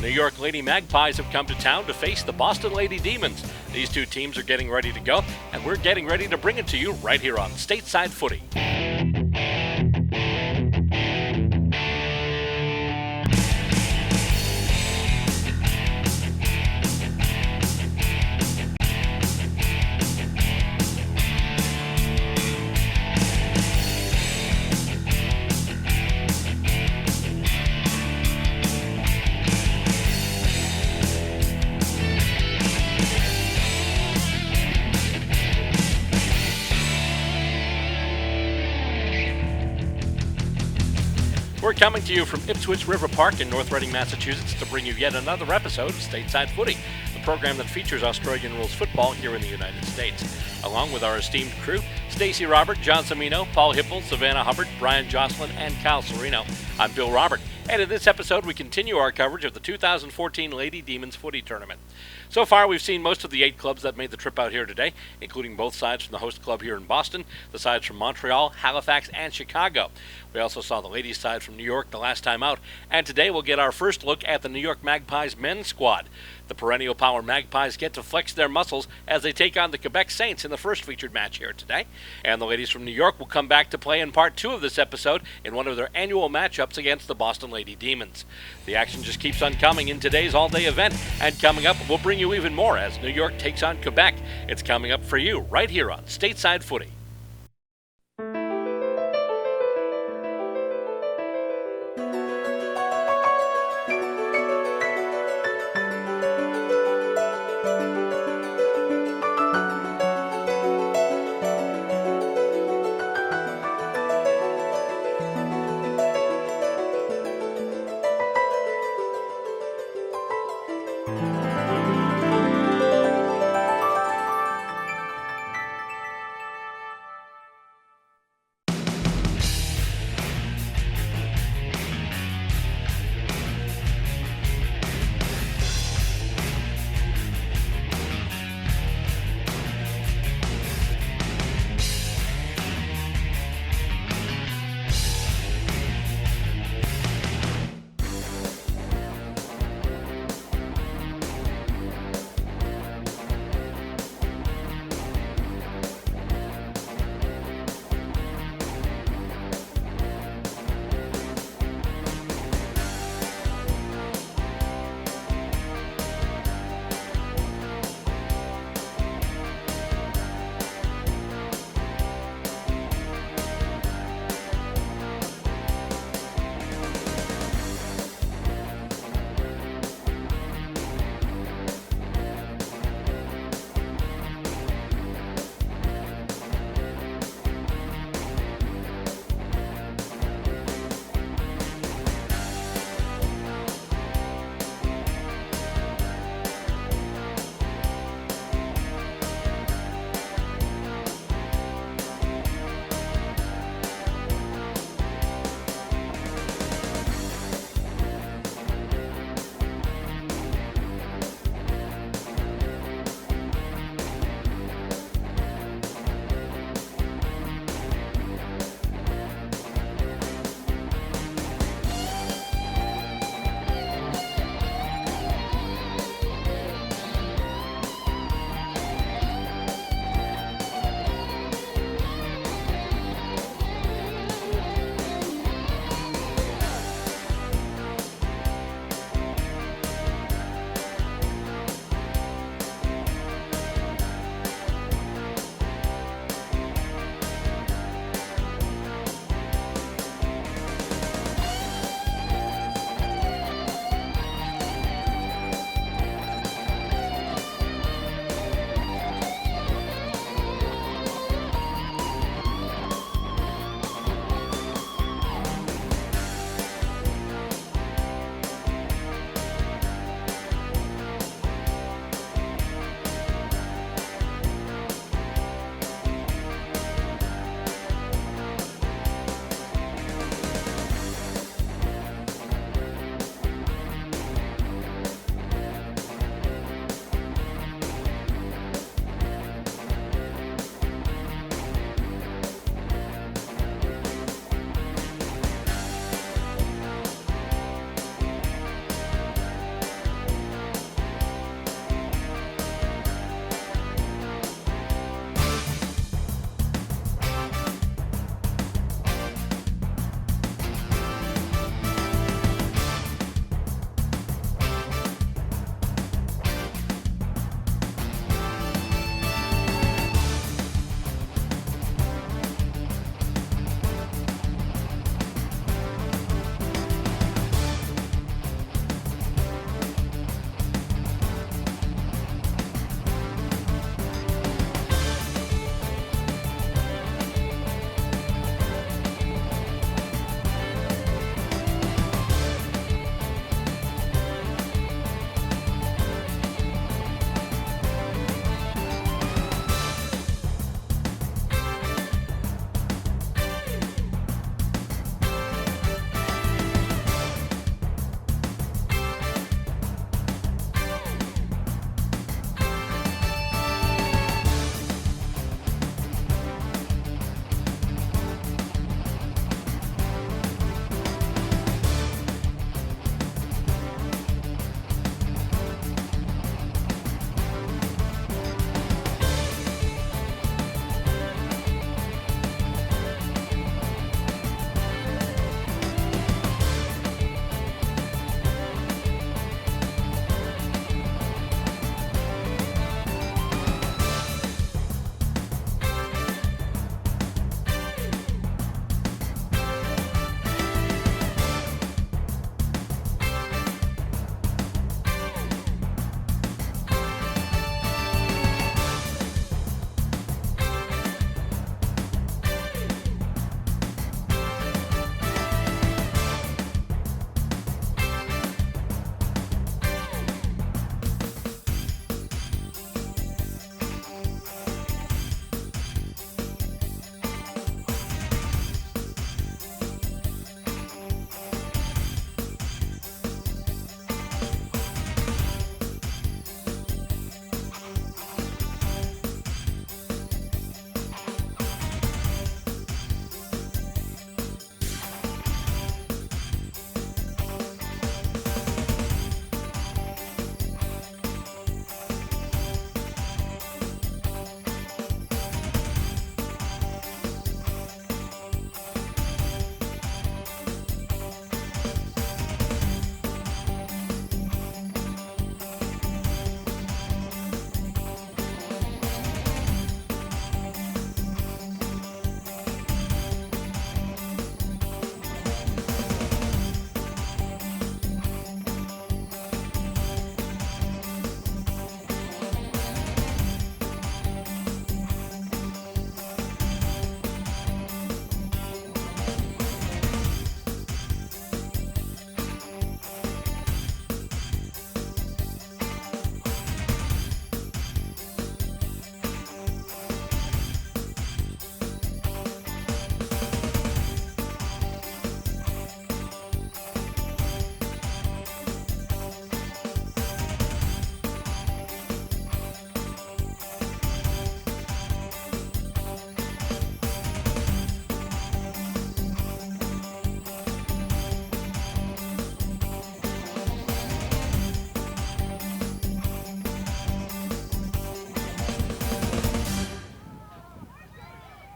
New York Lady Magpies have come to town to face the Boston Lady Demons. These two teams are getting ready to go, and we're getting ready to bring it to you right here on Stateside Footy. We're coming to you from Ipswich River Park in North Reading, Massachusetts to bring you yet another episode of Stateside Footy, the program that features Australian rules football here in the United States. Along with our esteemed crew, Stacey Robert, John Cimino, Paul Hipple, Savannah Hubbard, Brian Jocelyn, and Cal Serino. I'm Bill Robert, and in this episode we continue our coverage of the 2014 Lady Demons Footy Tournament. So far, we've seen most of the 8 clubs that made the trip out here today, including both sides from the host club here in Boston, the sides from Montreal, Halifax, and Chicago. We also saw the ladies' side from New York the last time out, and today we'll get our first look at the New York Magpies men's squad. The perennial power Magpies get to flex their muscles as they take on the Quebec Saints in the first featured match here today. And the ladies from New York will come back to play in part 2 of this episode in one of their annual matchups against the Boston Lady Demons. The action just keeps on coming in today's all-day event, and coming up, we'll bring you even more as New York takes on Quebec. It's coming up for you right here on Stateside Footy.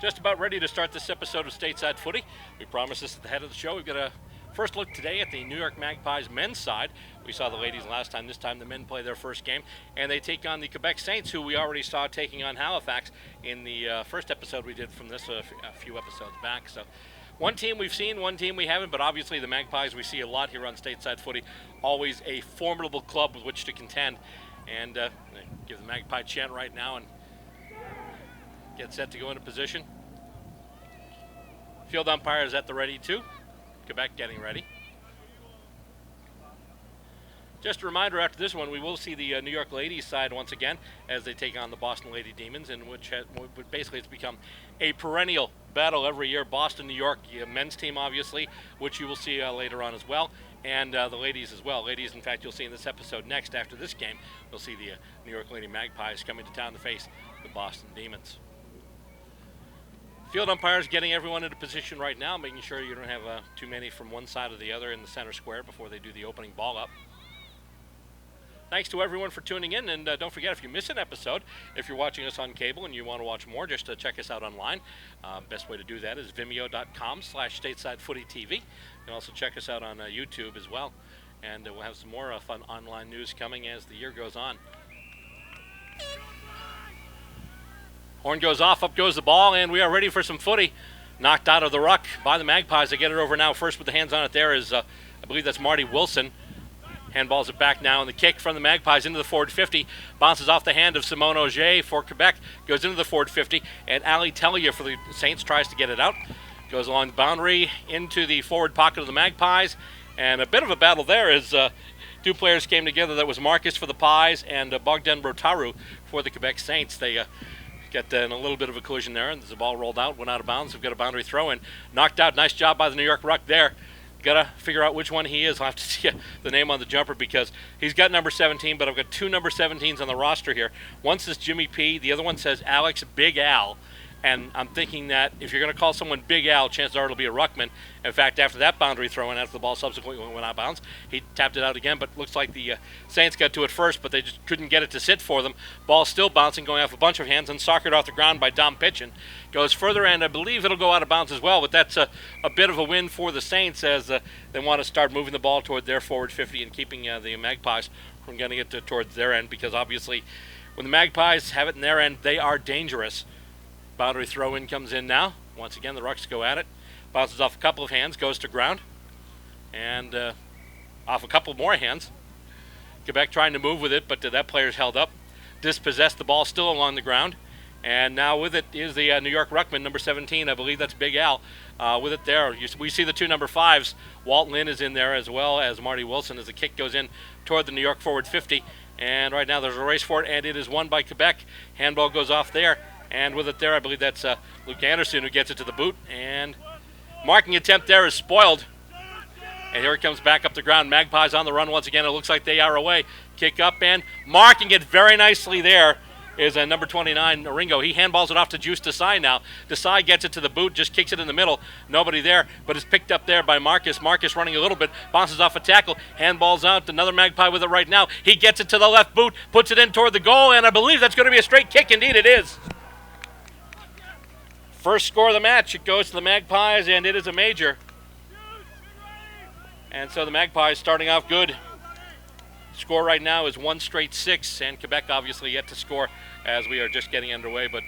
Just about ready to start this episode of Stateside Footy. We promised this at the head of the show. We've got a first look today at the New York Magpies men's side. We saw the ladies last time. This time the men play their first game, and they take on the Quebec Saints, who we already saw taking on Halifax in the first episode we did from this a few episodes back. So one team we've seen, one team we haven't, but obviously the Magpies we see a lot here on Stateside Footy. Always a formidable club with which to contend. And give the Magpie chant right now and get set to go into position. Field umpire is at the ready too. Quebec getting ready. Just a reminder, after this one, we will see the New York Ladies side once again as they take on the Boston Lady Demons, in which basically it's become a perennial battle every year. Boston, New York, men's team obviously, which you will see later on as well, and the ladies as well. Ladies, in fact, you'll see in this episode next after this game, we'll see the New York Lady Magpies coming to town to face the Boston Demons. Field umpires getting everyone into position right now, making sure you don't have too many from one side or the other in the center square before they do the opening ball up. Thanks to everyone for tuning in, and don't forget, if you miss an episode, if you're watching us on cable and you want to watch more, just check us out online. Best way to do that is vimeo.com/StatesideFootyTV. You can also check us out on YouTube as well, and we'll have some more fun online news coming as the year goes on. Horn goes off, up goes the ball, and we are ready for some footy. Knocked out of the ruck by the Magpies. They get it over now. First with the hands on it there is, I believe that's Marty Wilson. Handballs it back now, and the kick from the Magpies into the forward 50. Bounces off the hand of Simone Auger for Quebec. Goes into the forward 50, and Ali Tellier for the Saints tries to get it out. Goes along the boundary into the forward pocket of the Magpies. And a bit of a battle there as two players came together. That was Marcus for the Pies and Bogdan Rotaru for the Quebec Saints. They get in a little bit of a collision there, and the ball rolled out, went out of bounds. We've got a boundary throw in. Knocked out. Nice job by the New York Ruck there. Got to figure out which one he is. I'll have to see the name on the jumper because he's got number 17, but I've got two number 17s on the roster here. One says Jimmy P. The other one says Alex Big Al. And I'm thinking that if you're going to call someone Big Al, chances are it'll be a ruckman. In fact, after that boundary throw in, after the ball subsequently went out of bounds, he tapped it out again, but looks like the Saints got to it first, but they just couldn't get it to sit for them. Ball still bouncing, going off a bunch of hands, and soccered off the ground by Dom Pitchin. Goes further, and I believe it'll go out of bounds as well, but that's a bit of a win for the Saints as they want to start moving the ball toward their forward 50 and keeping the Magpies from getting it towards their end, because obviously when the Magpies have it in their end, they are dangerous. Boundary throw-in comes in now. Once again, the Rucks go at it. Bounces off a couple of hands, goes to ground. And off a couple more hands. Quebec trying to move with it, but that player's held up. Dispossessed the ball still along the ground. And now with it is the New York Ruckman, number 17. I believe that's Big Al. With it there, we see the two number 5s. Walt Lynn is in there as well as Marty Wilson as the kick goes in toward the New York forward 50. And right now there's a race for it, and it is won by Quebec. Handball goes off there. And with it there, I believe that's Luke Anderson who gets it to the boot. And marking attempt there is spoiled. And here it comes back up the ground. Magpies on the run once again. It looks like they are away. Kick up and marking it very nicely there is number 29, Ringo. He handballs it off to Juice Desai now. Desai gets it to the boot, just kicks it in the middle. Nobody there, but it's picked up there by Marcus. Marcus running a little bit, bounces off a tackle, handballs out. Another Magpie with it right now. He gets it to the left boot, puts it in toward the goal, and I believe that's going to be a straight kick. Indeed it is. First score of the match, it goes to the Magpies, and it is a major. And so the Magpies starting off good. Score right now is 1-6, and Quebec obviously yet to score as we are just getting underway. But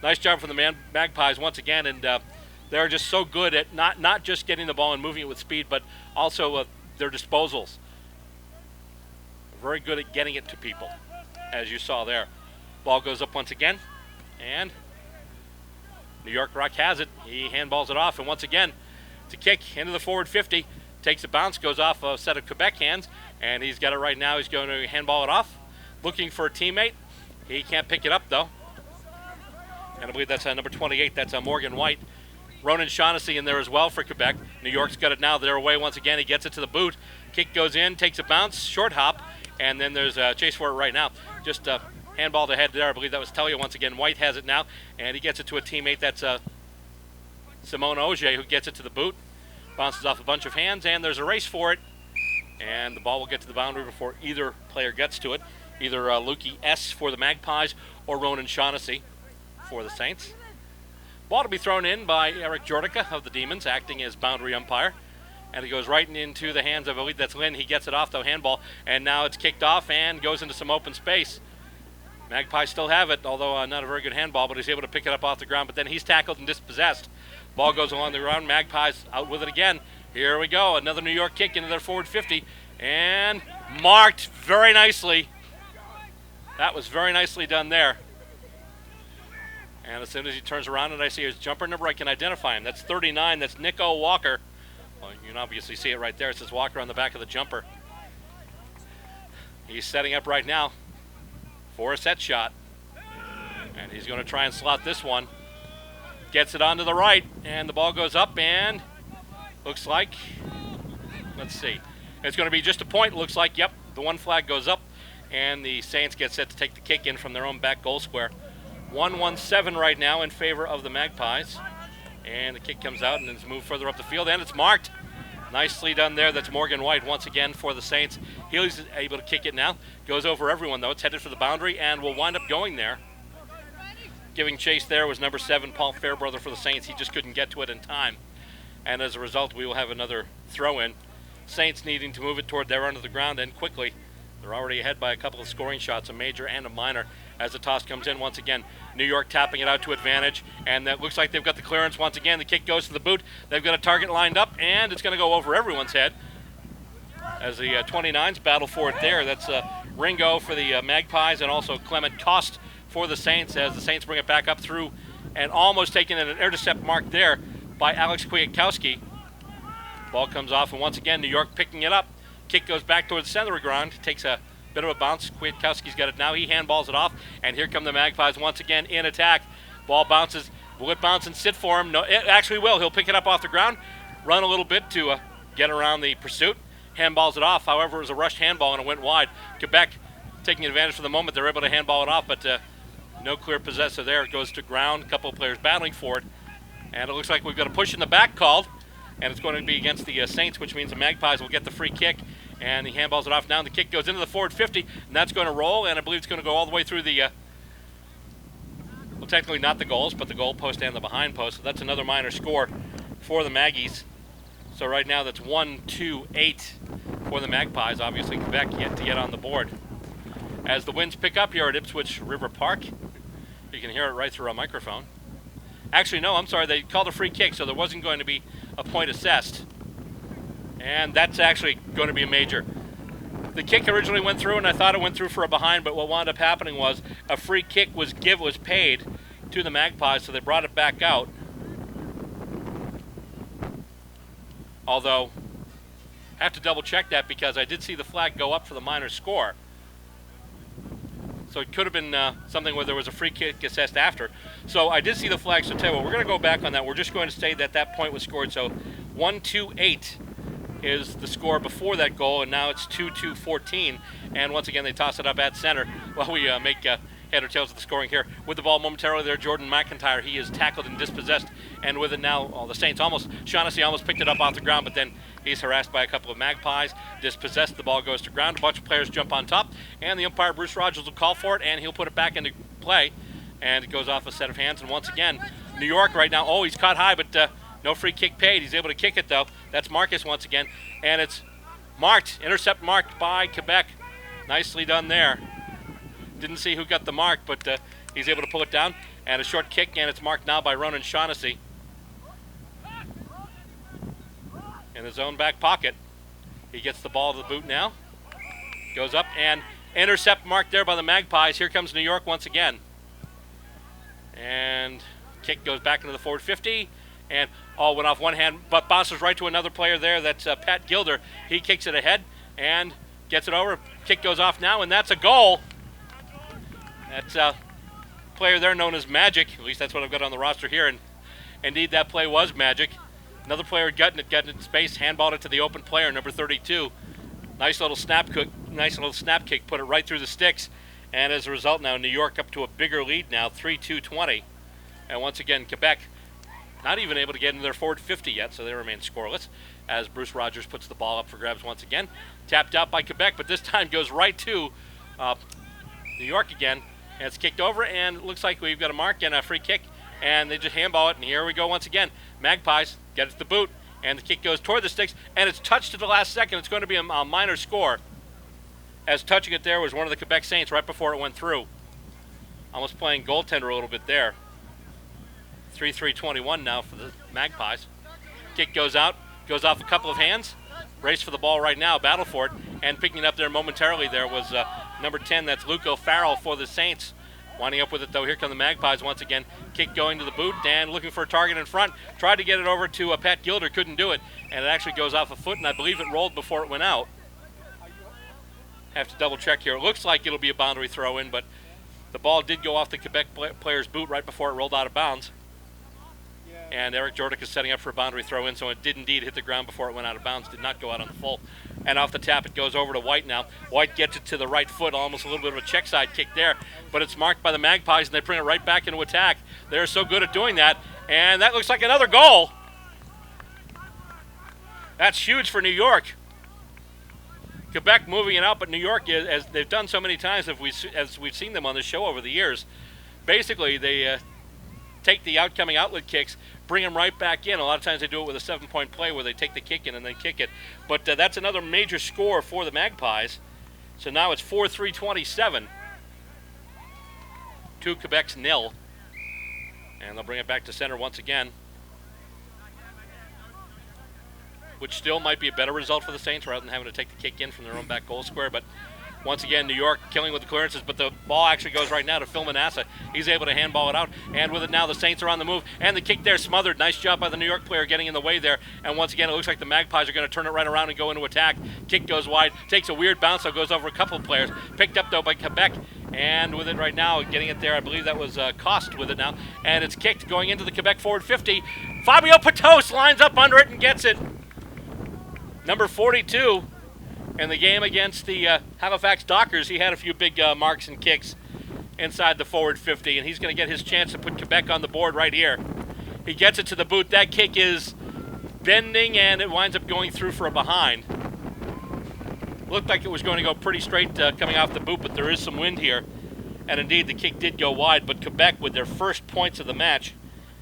nice job from the Magpies once again, and they're just so good at not just getting the ball and moving it with speed, but also their disposals. Very good at getting it to people, as you saw there. Ball goes up once again, and New York Rock has it. He handballs it off, and once again, it's a kick into the forward 50. Takes a bounce, goes off a set of Quebec hands, and he's got it right now. He's going to handball it off, looking for a teammate. He can't pick it up, though. And I believe that's number 28. That's Morgan White. Ronan Shaughnessy in there as well for Quebec. New York's got it now. They're away once again. He gets it to the boot. Kick goes in, takes a bounce, short hop, and then there's a chase for it right now. Just handball ahead there. I believe that was Tellier once again. White has it now, and he gets it to a teammate. That's Simone Auger who gets it to the boot. Bounces off a bunch of hands, and there's a race for it. And the ball will get to the boundary before either player gets to it. Either Lukey S. for the Magpies or Ronan Shaughnessy for the Saints. Ball to be thrown in by Eric Jordica of the Demons, acting as boundary umpire. And it goes right into the hands of, I believe that's Lynn. He gets it off, though, handball. And now it's kicked off and goes into some open space. Magpies still have it, although not a very good handball, but he's able to pick it up off the ground. But then he's tackled and dispossessed. Ball goes along the ground. Magpies out with it again. Here we go. Another New York kick into their forward 50. And marked very nicely. That was very nicely done there. And as soon as he turns around and I see his jumper number, I can identify him. That's 39. That's Nico Walker. Well, you can obviously see it right there. It says Walker on the back of the jumper. He's setting up right now for a set shot. And he's going to try and slot this one. Gets it onto the right, and the ball goes up, and looks like, let's see, it's going to be just a point. Looks like, yep, the one flag goes up, and the Saints get set to take the kick in from their own back goal square. 1-1-7 right now in favor of the Magpies. And the kick comes out and it's moved further up the field, and it's marked. Nicely done there. That's Morgan White once again for the Saints. He's able to kick it now. Goes over everyone, though. It's headed for the boundary and will wind up going there. Giving chase there was number 7, Paul Fairbrother for the Saints. He just couldn't get to it in time. And as a result, we will have another throw-in. Saints needing to move it toward their end of the ground and quickly. They're already ahead by a couple of scoring shots, a major and a minor, as the toss comes in once again. New York tapping it out to advantage, and that looks like they've got the clearance once again. The kick goes to the boot. They've got a target lined up, and it's going to go over everyone's head as the 29s battle for it there. That's Ringo for the Magpies and also Clement Cost for the Saints as the Saints bring it back up through and almost taking an intercept mark there by Alex Kwiatkowski. Ball comes off, and once again, New York picking it up. Kick goes back towards the center of the ground. Takes a bit of a bounce. Kwiatkowski's got it now. He handballs it off, and here come the Magpies once again in attack. Ball bounces. Will it bounce and sit for him? No, it actually will. He'll pick it up off the ground, run a little bit to get around the pursuit. Handballs it off. However, it was a rushed handball, and it went wide. Quebec taking advantage for the moment. They're able to handball it off, but no clear possessor there. It goes to ground. A couple of players battling for it, and it looks like we've got a push in the back called, and it's going to be against the Saints, which means the Magpies will get the free kick. And he handballs it off now. The kick goes into the forward 50, and that's going to roll, and I believe it's going to go all the way through the, well, technically not the goals, but the goal post and the behind post. So that's another minor score for the Maggies. So right now that's 1-2-8 for the Magpies. Obviously Quebec yet to get on the board. As the winds pick up here at Ipswich River Park, you can hear it right through our microphone. Actually, no, I'm sorry, they called a free kick, so there wasn't going to be a point assessed. And that's actually going to be a major. The kick originally went through, and I thought it went through for a behind, but what wound up happening was a free kick was paid to the Magpies, so they brought it back out. Although, I have to double check that because I did see the flag go up for the minor score. So it could have been something where there was a free kick assessed after. So I did see the flag, so tell you what, we're going to go back on that. We're just going to say that that point was scored. So 1-2-8 is the score before that goal, and now it's 2-2-14. And once again, they toss it up at center while we make head or tails of the scoring here. With the ball momentarily there, Jordan McIntyre, he is tackled and dispossessed. And with it now, the Saints Shaughnessy almost picked it up off the ground, but then he's harassed by a couple of Magpies, dispossessed. The ball goes to ground. A bunch of players jump on top, and the umpire, Bruce Rogers, will call for it, and he'll put it back into play. And it goes off a set of hands. And once again, New York right now, oh, he's caught high, but no free kick paid. He's able to kick it, though. That's Marcus once again. And it's marked, intercept marked by Quebec. Nicely done there. Didn't see who got the mark, but he's able to pull it down. And a short kick, and it's marked now by Ronan Shaughnessy. In his own back pocket. He gets the ball to the boot now. Goes up, and intercept marked there by the Magpies. Here comes New York once again. And kick goes back into the forward 50. And went off one hand, but bounces right to another player there. That's Pat Gilder. He kicks it ahead and gets it over. Kick goes off now, and that's a goal. That's a player there known as Magic. At least that's what I've got on the roster here. And indeed, that play was Magic. Another player got it in space, handballed it to the open player, number 32. Nice little snap kick, put it right through the sticks. And as a result, now New York up to a bigger lead now, 3-2-20. And once again, Quebec not even able to get into their forward 50 yet, so they remain scoreless as Bruce Rogers puts the ball up for grabs once again. Tapped out by Quebec, but this time goes right to New York again. And it's kicked over, and it looks like we've got a mark and a free kick and they just handball it, and here we go once again. Magpies get it to the boot, and the kick goes toward the sticks, and it's touched to the last second. It's going to be a minor score, as touching it there was one of the Quebec Saints right before it went through. Almost playing goaltender a little bit there. 3-3-21 now for the Magpies. Kick goes out, goes off a couple of hands. Race for the ball right now, battle for it, and picking it up there momentarily there was number 10, that's Luco Farrell for the Saints. Winding up with it though, here come the Magpies once again. Kick going to the boot, and looking for a target in front. Tried to get it over to Pat Gilder, couldn't do it, and it actually goes off a foot, and I believe it rolled before it went out. Have to double check here. It looks like it'll be a boundary throw in, but the ball did go off the Quebec player's boot right before it rolled out of bounds. And Eric Jordick is setting up for a boundary throw in, so it did indeed hit the ground before it went out of bounds, did not go out on the full. And off the tap, it goes over to White now. White gets it to the right foot, almost a little bit of a check side kick there, but it's marked by the Magpies, and they bring it right back into attack. They're so good at doing that, and that looks like another goal. That's huge for New York. Quebec moving it out, but New York, as they've done so many times as we've seen them on the show over the years, basically they take the outcoming outlet kicks, bring them right back in. A lot of times they do it with a 7-point play where they take the kick in and then kick it. But that's another major score for the Magpies. So now it's 4-3-27 to Quebec's 0. And they'll bring it back to center once again, which still might be a better result for the Saints rather than having to take the kick in from their own back goal square. But once again, New York killing with the clearances, but the ball actually goes right now to Phil Manassa. He's able to handball it out, and with it now, the Saints are on the move, and the kick there smothered. Nice job by the New York player getting in the way there, and once again, it looks like the Magpies are going to turn it right around and go into attack. Kick goes wide, takes a weird bounce, so it goes over a couple of players. Picked up, though, by Quebec, and with it right now, getting it there, I believe that was Cost with it now, and it's kicked going into the Quebec forward 50. Fabio Patos lines up under it and gets it. Number 42. In the game against the Halifax Dockers, he had a few big marks and kicks inside the forward 50, and he's going to get his chance to put Quebec on the board right here. He gets it to the boot. That kick is bending, and it winds up going through for a behind. Looked like it was going to go pretty straight coming off the boot, but there is some wind here. And indeed, the kick did go wide, but Quebec with their first points of the match,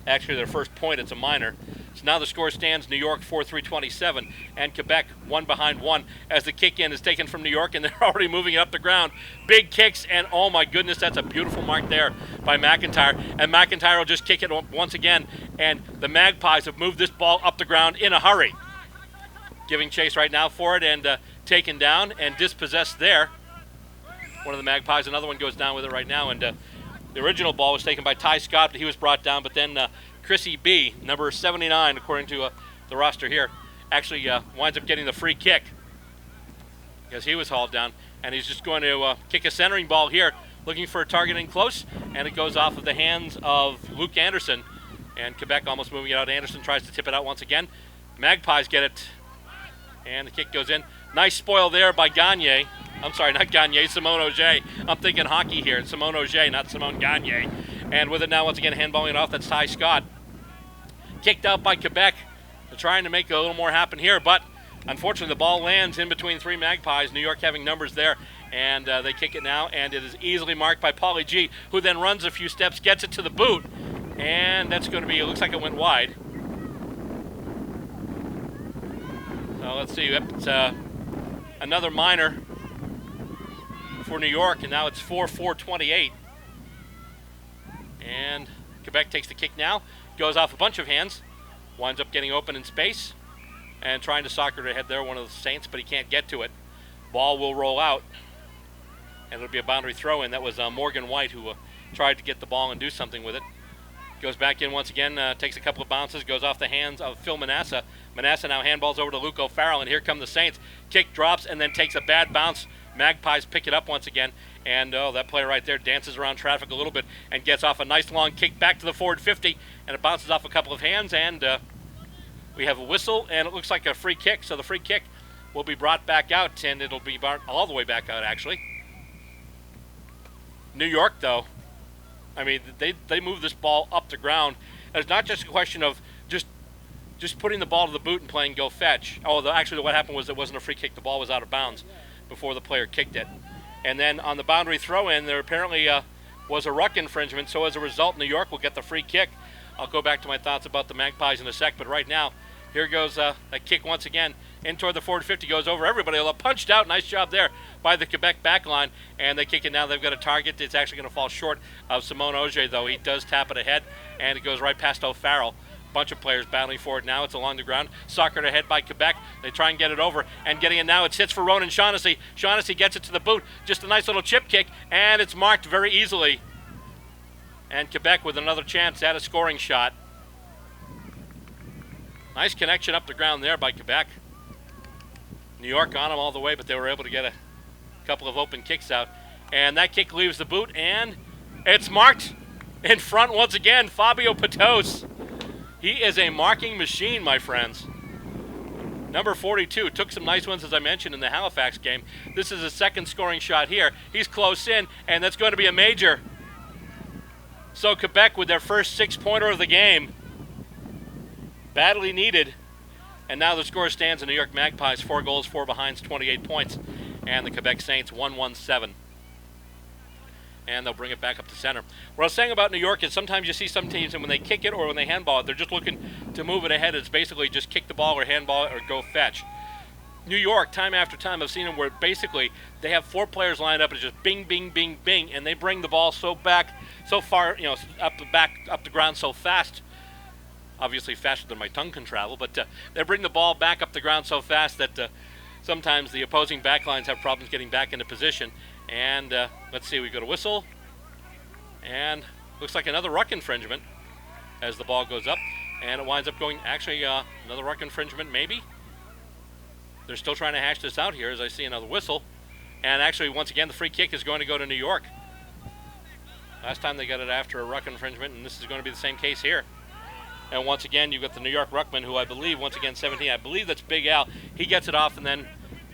actually their first point, it's a minor. So now the score stands New York 4-3-27 and Quebec 1-1 as the kick in is taken from New York, and they're already moving it up the ground. Big kicks, and oh my goodness, that's a beautiful mark there by McIntyre. And McIntyre will just kick it once again, and the Magpies have moved this ball up the ground in a hurry. Giving chase right now for it, and taken down and dispossessed there. One of the Magpies, another one goes down with it right now, and the original ball was taken by Ty Scott, but he was brought down, but then Chrissy B, number 79, according to the roster here, actually winds up getting the free kick because he was hauled down, and he's just going to kick a centering ball here, looking for a target in close, and it goes off of the hands of Luke Anderson, and Quebec almost moving it out. Anderson tries to tip it out once again. Magpies get it, and the kick goes in. Nice spoil there by Gagne. I'm sorry, not Gagne, Simone Auger. I'm thinking hockey here. It's Simone Auger, not Simone Gagne. And with it now, once again, handballing it off, that's Ty Scott. Kicked out by Quebec. They're trying to make a little more happen here, but unfortunately the ball lands in between three Magpies. New York having numbers there, and they kick it now, and it is easily marked by Paulie G, who then runs a few steps, gets it to the boot, and that's going to be, it looks like it went wide. So let's see, it's another minor for New York, and now it's 4-4-28. And Quebec takes the kick now, goes off a bunch of hands, winds up getting open in space, and trying to soccer to head there, one of the Saints, but he can't get to it. Ball will roll out, and it'll be a boundary throw in. That was Morgan White who tried to get the ball and do something with it. Goes back in once again, takes a couple of bounces, goes off the hands of Phil Manassa. Manassa now handballs over to Luco Farrell, and here come the Saints. Kick drops and then takes a bad bounce. Magpies pick it up once again, and that player right there dances around traffic a little bit and gets off a nice long kick back to the forward 50, and it bounces off a couple of hands, and we have a whistle, and it looks like a free kick, so the free kick will be brought back out, and it'll be brought all the way back out, actually. New York, though, I mean, they move this ball up the ground. And it's not just a question of just putting the ball to the boot and playing go fetch. Oh, actually what happened was it wasn't a free kick. The ball was out of bounds before the player kicked it. And then on the boundary throw-in, there apparently was a ruck infringement, so as a result, New York will get the free kick. I'll go back to my thoughts about the Magpies in a sec, but right now, here goes a kick once again in toward the forward 50, goes over everybody. Punched out, nice job there by the Quebec backline, and they kick it now. They've got a target. It's actually going to fall short of Simone Auger, though. He does tap it ahead, and it goes right past O'Farrell. Bunch of players battling for it now. It's along the ground. Soccer ahead by Quebec. They try and get it over, and getting it now. It sits for Ronan Shaughnessy. Shaughnessy gets it to the boot. Just a nice little chip kick, and it's marked very easily. And Quebec with another chance at a scoring shot. Nice connection up the ground there by Quebec. New York on them all the way, but they were able to get a couple of open kicks out. And that kick leaves the boot, and it's marked in front once again. Fabio Patos. He is a marking machine, my friends. Number 42 took some nice ones, as I mentioned, in the Halifax game. This is his second scoring shot here. He's close in, and that's going to be a major. So Quebec with their first six-pointer of the game. Badly needed. And now the score stands in New York Magpies, 4 goals, 4 behinds, 28 points. And the Quebec Saints, 1-1-7. And they'll bring it back up to center. What I was saying about New York is sometimes you see some teams, and when they kick it or when they handball it, they're just looking to move it ahead. It's basically just kick the ball or handball it or go fetch. New York, time after time, I've seen them where basically they have 4 players lined up and it's just bing, bing, bing, bing, and they bring the ball so far, up the ground so fast. Obviously faster than my tongue can travel, but they bring the ball back up the ground so fast that sometimes the opposing backlines have problems getting back into position. And let's see, we got a whistle, and looks like another ruck infringement as the ball goes up, and it winds up going, actually, another ruck infringement maybe. They're still trying to hash this out here as I see another whistle. And actually, once again, the free kick is going to go to New York. Last time they got it after a ruck infringement, and this is going to be the same case here. And once again, you've got the New York ruckman, who I believe, once again, 17. I believe that's Big Al. He gets it off, and then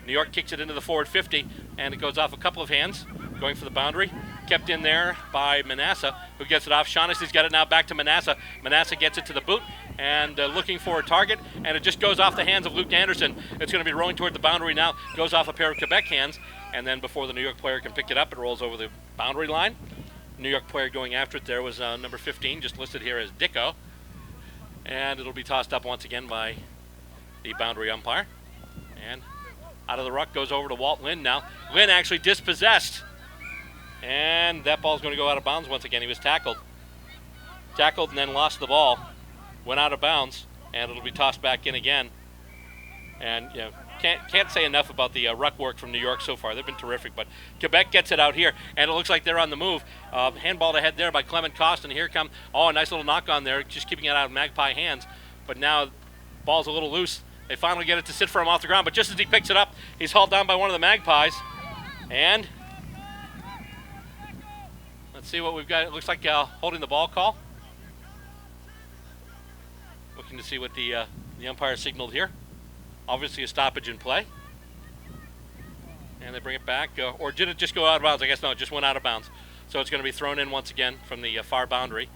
New York kicks it into the forward 50, and it goes off a couple of hands, going for the boundary. Kept in there by Manasseh, who gets it off. Shaughnessy's got it now back to Manasseh. Manasseh gets it to the boot, and looking for a target, and it just goes off the hands of Luke Anderson. It's going to be rolling toward the boundary now. Goes off a pair of Quebec hands, and then before the New York player can pick it up, it rolls over the boundary line. New York player going after it there was number 15, just listed here as Dicko. And it'll be tossed up once again by the boundary umpire. And out of the ruck goes over to Walt Lynn now. Lynn actually dispossessed. And that ball's going to go out of bounds once again. He was tackled. Tackled and then lost the ball. Went out of bounds. And it'll be tossed back in again. And, can't say enough about the ruck work from New York so far. They've been terrific. But Quebec gets it out here, and it looks like they're on the move. Handballed ahead there by Clement Cost, and here come, a nice little knock on there, just keeping it out of Magpie hands. But now, ball's a little loose. They finally get it to sit for him off the ground, but just as he picks it up, he's hauled down by one of the Magpies. And let's see what we've got. It looks like holding the ball call. Looking to see what the umpire signaled here. Obviously a stoppage in play. And they bring it back. Or did it just go out of bounds? I guess no, it just went out of bounds. So it's going to be thrown in once again from the far boundary.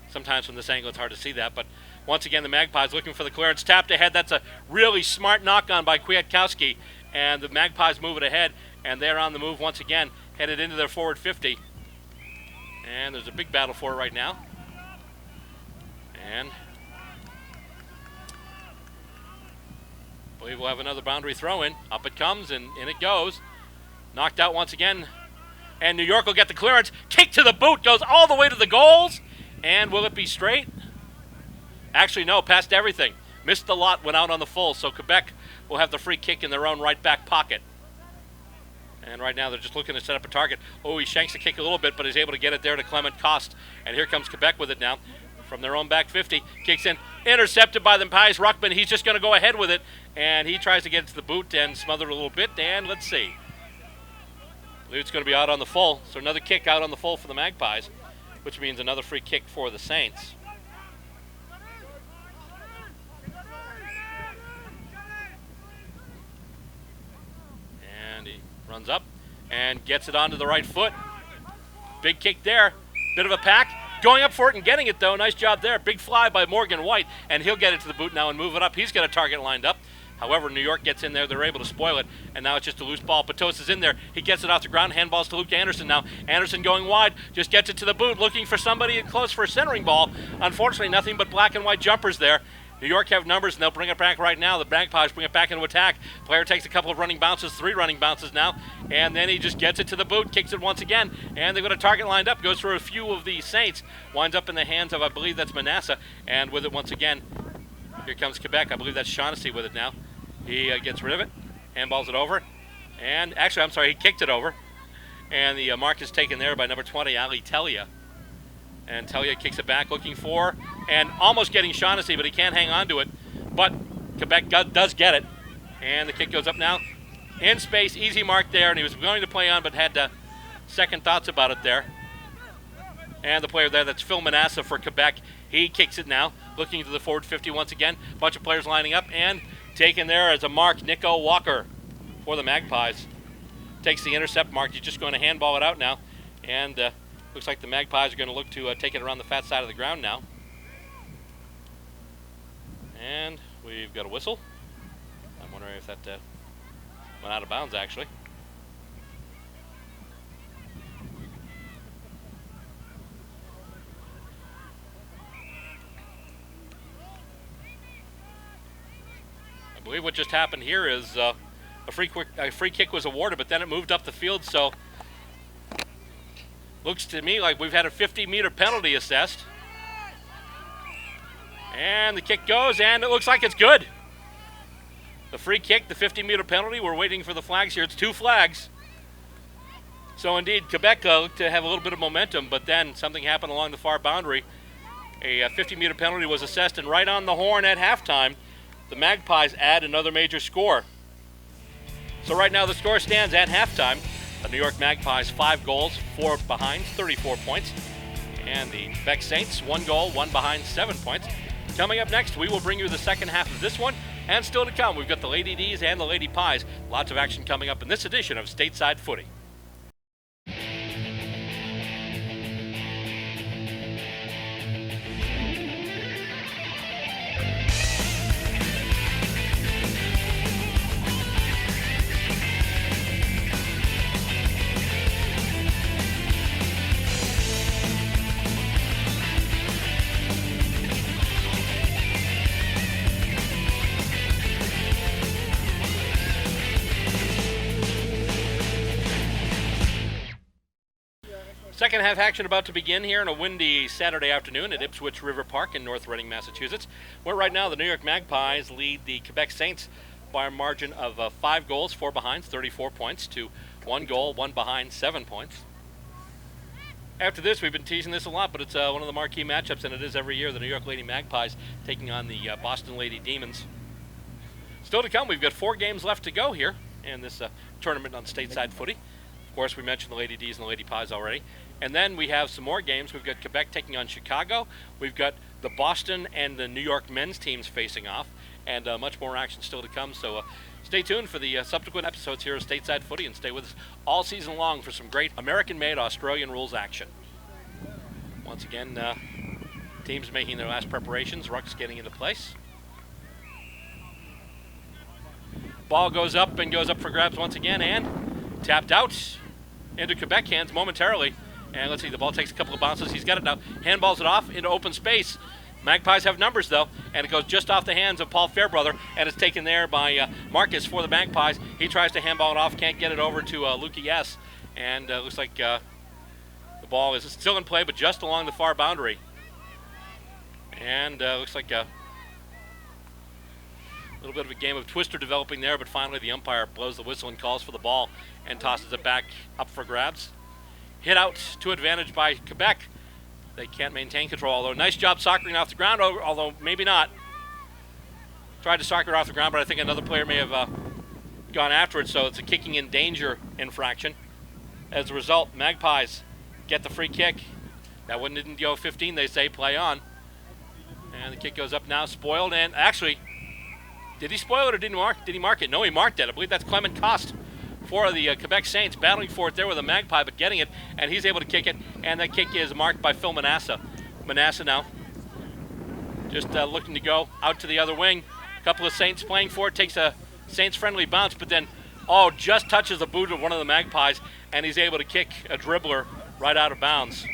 Sometimes from this angle it's hard to see that. But once again, the Magpies looking for the clearance. Tapped ahead. That's a really smart knock-on by Kwiatkowski. And the Magpies move it ahead. And they're on the move once again. Headed into their forward 50. And there's a big battle for it right now. And I believe we'll have another boundary throw in. Up it comes, and in it goes. Knocked out once again. And New York will get the clearance. Kick to the boot, goes all the way to the goals. And will it be straight? Actually, no, past everything. Missed the lot, went out on the full. So Quebec will have the free kick in their own right back pocket. And right now they're just looking to set up a target. Oh, he shanks the kick a little bit, but he's able to get it there to Clement Cost. And here comes Quebec with it now. From their own back 50, kicks in, intercepted by the Pies ruckman. He's just going to go ahead with it, and he tries to get it to the boot and smother it a little bit, and let's see. I believe it's going to be out on the full, so another kick out on the full for the Magpies, which means another free kick for the Saints. And he runs up and gets it onto the right foot. Big kick there, bit of a pack. Going up for it and getting it, though. Nice job there. Big fly by Morgan White, and he'll get it to the boot now and move it up. He's got a target lined up. However, New York gets in there. They're able to spoil it, and now it's just a loose ball. Patos is in there. He gets it off the ground. Handballs to Luke Anderson now. Anderson going wide. Just gets it to the boot, looking for somebody close for a centering ball. Unfortunately, nothing but black and white jumpers there. New York have numbers, and they'll bring it back right now. The Magpies bring it back into attack. Player takes a couple of running bounces, 3 running bounces now, and then he just gets it to the boot, kicks it once again, and they've got a target lined up, goes through a few of the Saints, winds up in the hands of, I believe that's Manasseh, and with it once again, here comes Quebec. I believe that's Shaughnessy with it now. He gets rid of it, handballs it over, and actually, I'm sorry, he kicked it over, and the mark is taken there by number 20, Ali Telia. And Telia kicks it back, looking for, and almost getting Shaughnessy, but he can't hang on to it. But Quebec does get it. And the kick goes up now. In space, easy mark there, and he was going to play on, but had second thoughts about it there. And the player there, that's Phil Manasseh for Quebec. He kicks it now, looking to the forward 50 once again. Bunch of players lining up, and taken there as a mark, Nico Walker for the Magpies. Takes the intercept mark. He's just going to handball it out now. And looks like the Magpies are going to look to take it around the fat side of the ground now. And we've got a whistle. I'm wondering if that went out of bounds, actually. I believe what just happened here is a free kick was awarded, but then it moved up the field, so looks to me like we've had a 50-meter penalty assessed. And the kick goes, and it looks like it's good. The free kick, the 50-meter penalty, we're waiting for the flags here. It's 2 flags. So indeed, Quebec looked to have a little bit of momentum, but then something happened along the far boundary. A 50-meter penalty was assessed, and right on the horn at halftime, the Magpies add another major score. So right now the score stands at halftime. The New York Magpies 5 goals, 4 behind, 34 points. And the Quebec Saints 1 goal, 1 behind, 7 points. Coming up next, we will bring you the second half of this one. And still to come, we've got the Lady D's and the Lady Pies. Lots of action coming up in this edition of Stateside Footy. Second half action about to begin here on a windy Saturday afternoon at Ipswich River Park in North Reading, Massachusetts, where right now the New York Magpies lead the Quebec Saints by a margin of 5 goals, 4 behind, 34 points, to 1 goal, 1 behind, 7 points. After this, we've been teasing this a lot, but it's one of the marquee matchups, and it is every year, the New York Lady Magpies taking on the Boston Lady Demons. Still to come, we've got 4 games left to go here in this tournament on Stateside Footy. Of course, we mentioned the Lady D's and the Lady Pies already. And then we have some more games. We've got Quebec taking on Chicago. We've got the Boston and the New York men's teams facing off. And much more action still to come. So stay tuned for the subsequent episodes here of Stateside Footy, and stay with us all season long for some great American-made Australian rules action. Once again, teams making their last preparations. Ruck's getting into place. Ball goes up and goes up for grabs once again, and tapped out into Quebec hands momentarily. And let's see, the ball takes a couple of bounces. He's got it now. Handballs it off into open space. Magpies have numbers, though, and it goes just off the hands of Paul Fairbrother, and it's taken there by Marcus for the Magpies. He tries to handball it off, can't get it over to Lukey S. And looks like the ball is still in play, but just along the far boundary. And looks like a little bit of a game of twister developing there, but finally the umpire blows the whistle and calls for the ball and tosses it back up for grabs. Hit out to advantage by Quebec. They can't maintain control, although nice job soccering off the ground, although maybe not. Tried to soccer off the ground, but I think another player may have gone after it, so it's a kicking in danger infraction. As a result, Magpies get the free kick. That one didn't go 15, they say, play on. And the kick goes up now, spoiled, and actually, did he spoil it or did he mark it? No, he marked it. I believe that's Clement Coste for the Quebec Saints, battling for it there with a Magpie, but getting it, and he's able to kick it, and that kick is marked by Phil Manasseh. Manasseh now just looking to go out to the other wing, couple of Saints playing for it, takes a Saints-friendly bounce, but then, just touches the boot of one of the Magpies, and he's able to kick a dribbler right out of bounds.